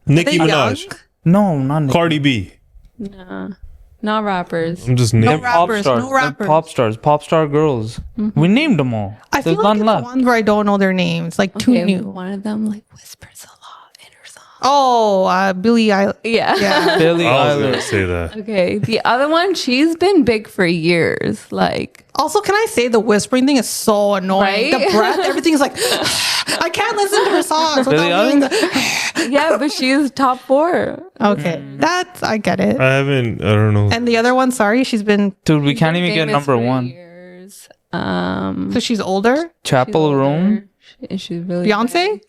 Nicki Are they Minaj. No, not Nicki. Cardi B. No. Not rappers. I'm just No naming. rappers. Pop stars. No rappers. Pop stars. Pop star girls. We named them all. I feel There's like none it's left. ones where I don't know their names. Like too Okay, new. one of them like whispers a lot in her song. Oh, Billie Eilish. Yeah. Yeah. Billie I was gonna Eilish. say that. Okay. The other one, she's been big for years. Like, Also, can I say the whispering thing is so annoying? Right? The breath, everything's like, I can't listen to her songs Billie without doing Eilish? the. yeah, but she's top 4. Okay, that's I get it. I don't know. And the other one, sorry, she's been. Dude, we can't even get Famous number for 1. years. So she's older. Chapel Roan. She's really Beyonce.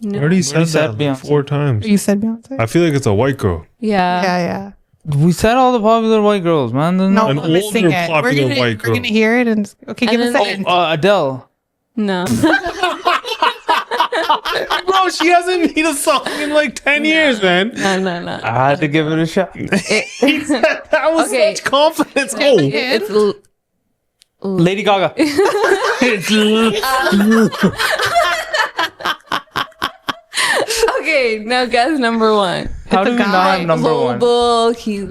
I already said said that like Beyonce. 4 times. You said Beyonce. I feel like it's a white girl. Yeah. Yeah. We said all the popular white girls, man. There's No, An let me sing older it. popular white We're girl. gonna hear it and okay, give And us then- a second. Adele. No. Bro, she hasn't made a song in like 10 years, man. No. I had to give it a shot. That was such confidence. Oh, It's Lady Gaga. okay, now guess number one. How do we not have number one? Global, he's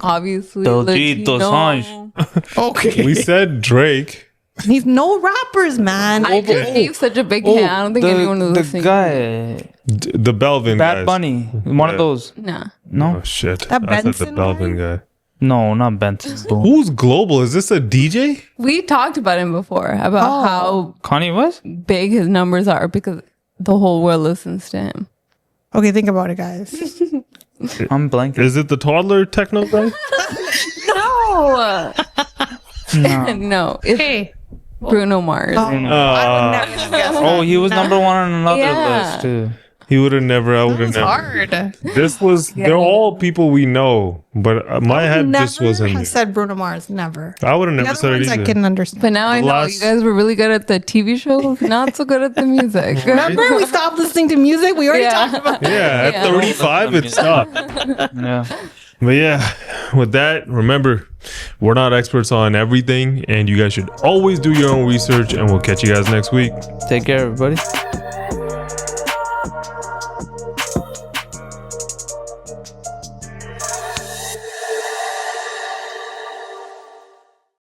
obviously Diljit Latino. Dosanjh. Okay. we said Drake. He's no rappers, man. I just gave such a big hand. I don't think anyone was listening. The guy. The Belvin Bad guys. Bunny. One of those. Nah. No? Oh, shit. That I said the Benson Belvin guy. No, not Benson. Who's global? Is this a DJ? We talked about him before, about how Carney was? big his numbers are because the whole world listens to him. Okay, think about it, guys. I'm blanking. Is it the toddler techno guy? No. No. It's Bruno Mars. Oh, he was number one on another list too. He would have never. I would have It's never. hard. This was. They're all people we know, but my head just wasn't. I said Bruno Mars. Never. I would have The never other said it ones I either. couldn't understand. But now I know Last- you guys were really good at the TV shows, not so good at the music. Remember, we stopped listening to music. We already talked about it. Yeah, at 35, it stopped. Yeah. But yeah, with that, remember, we're not experts on everything, and you guys should always do your own research, and we'll catch you guys next week. Take care, everybody.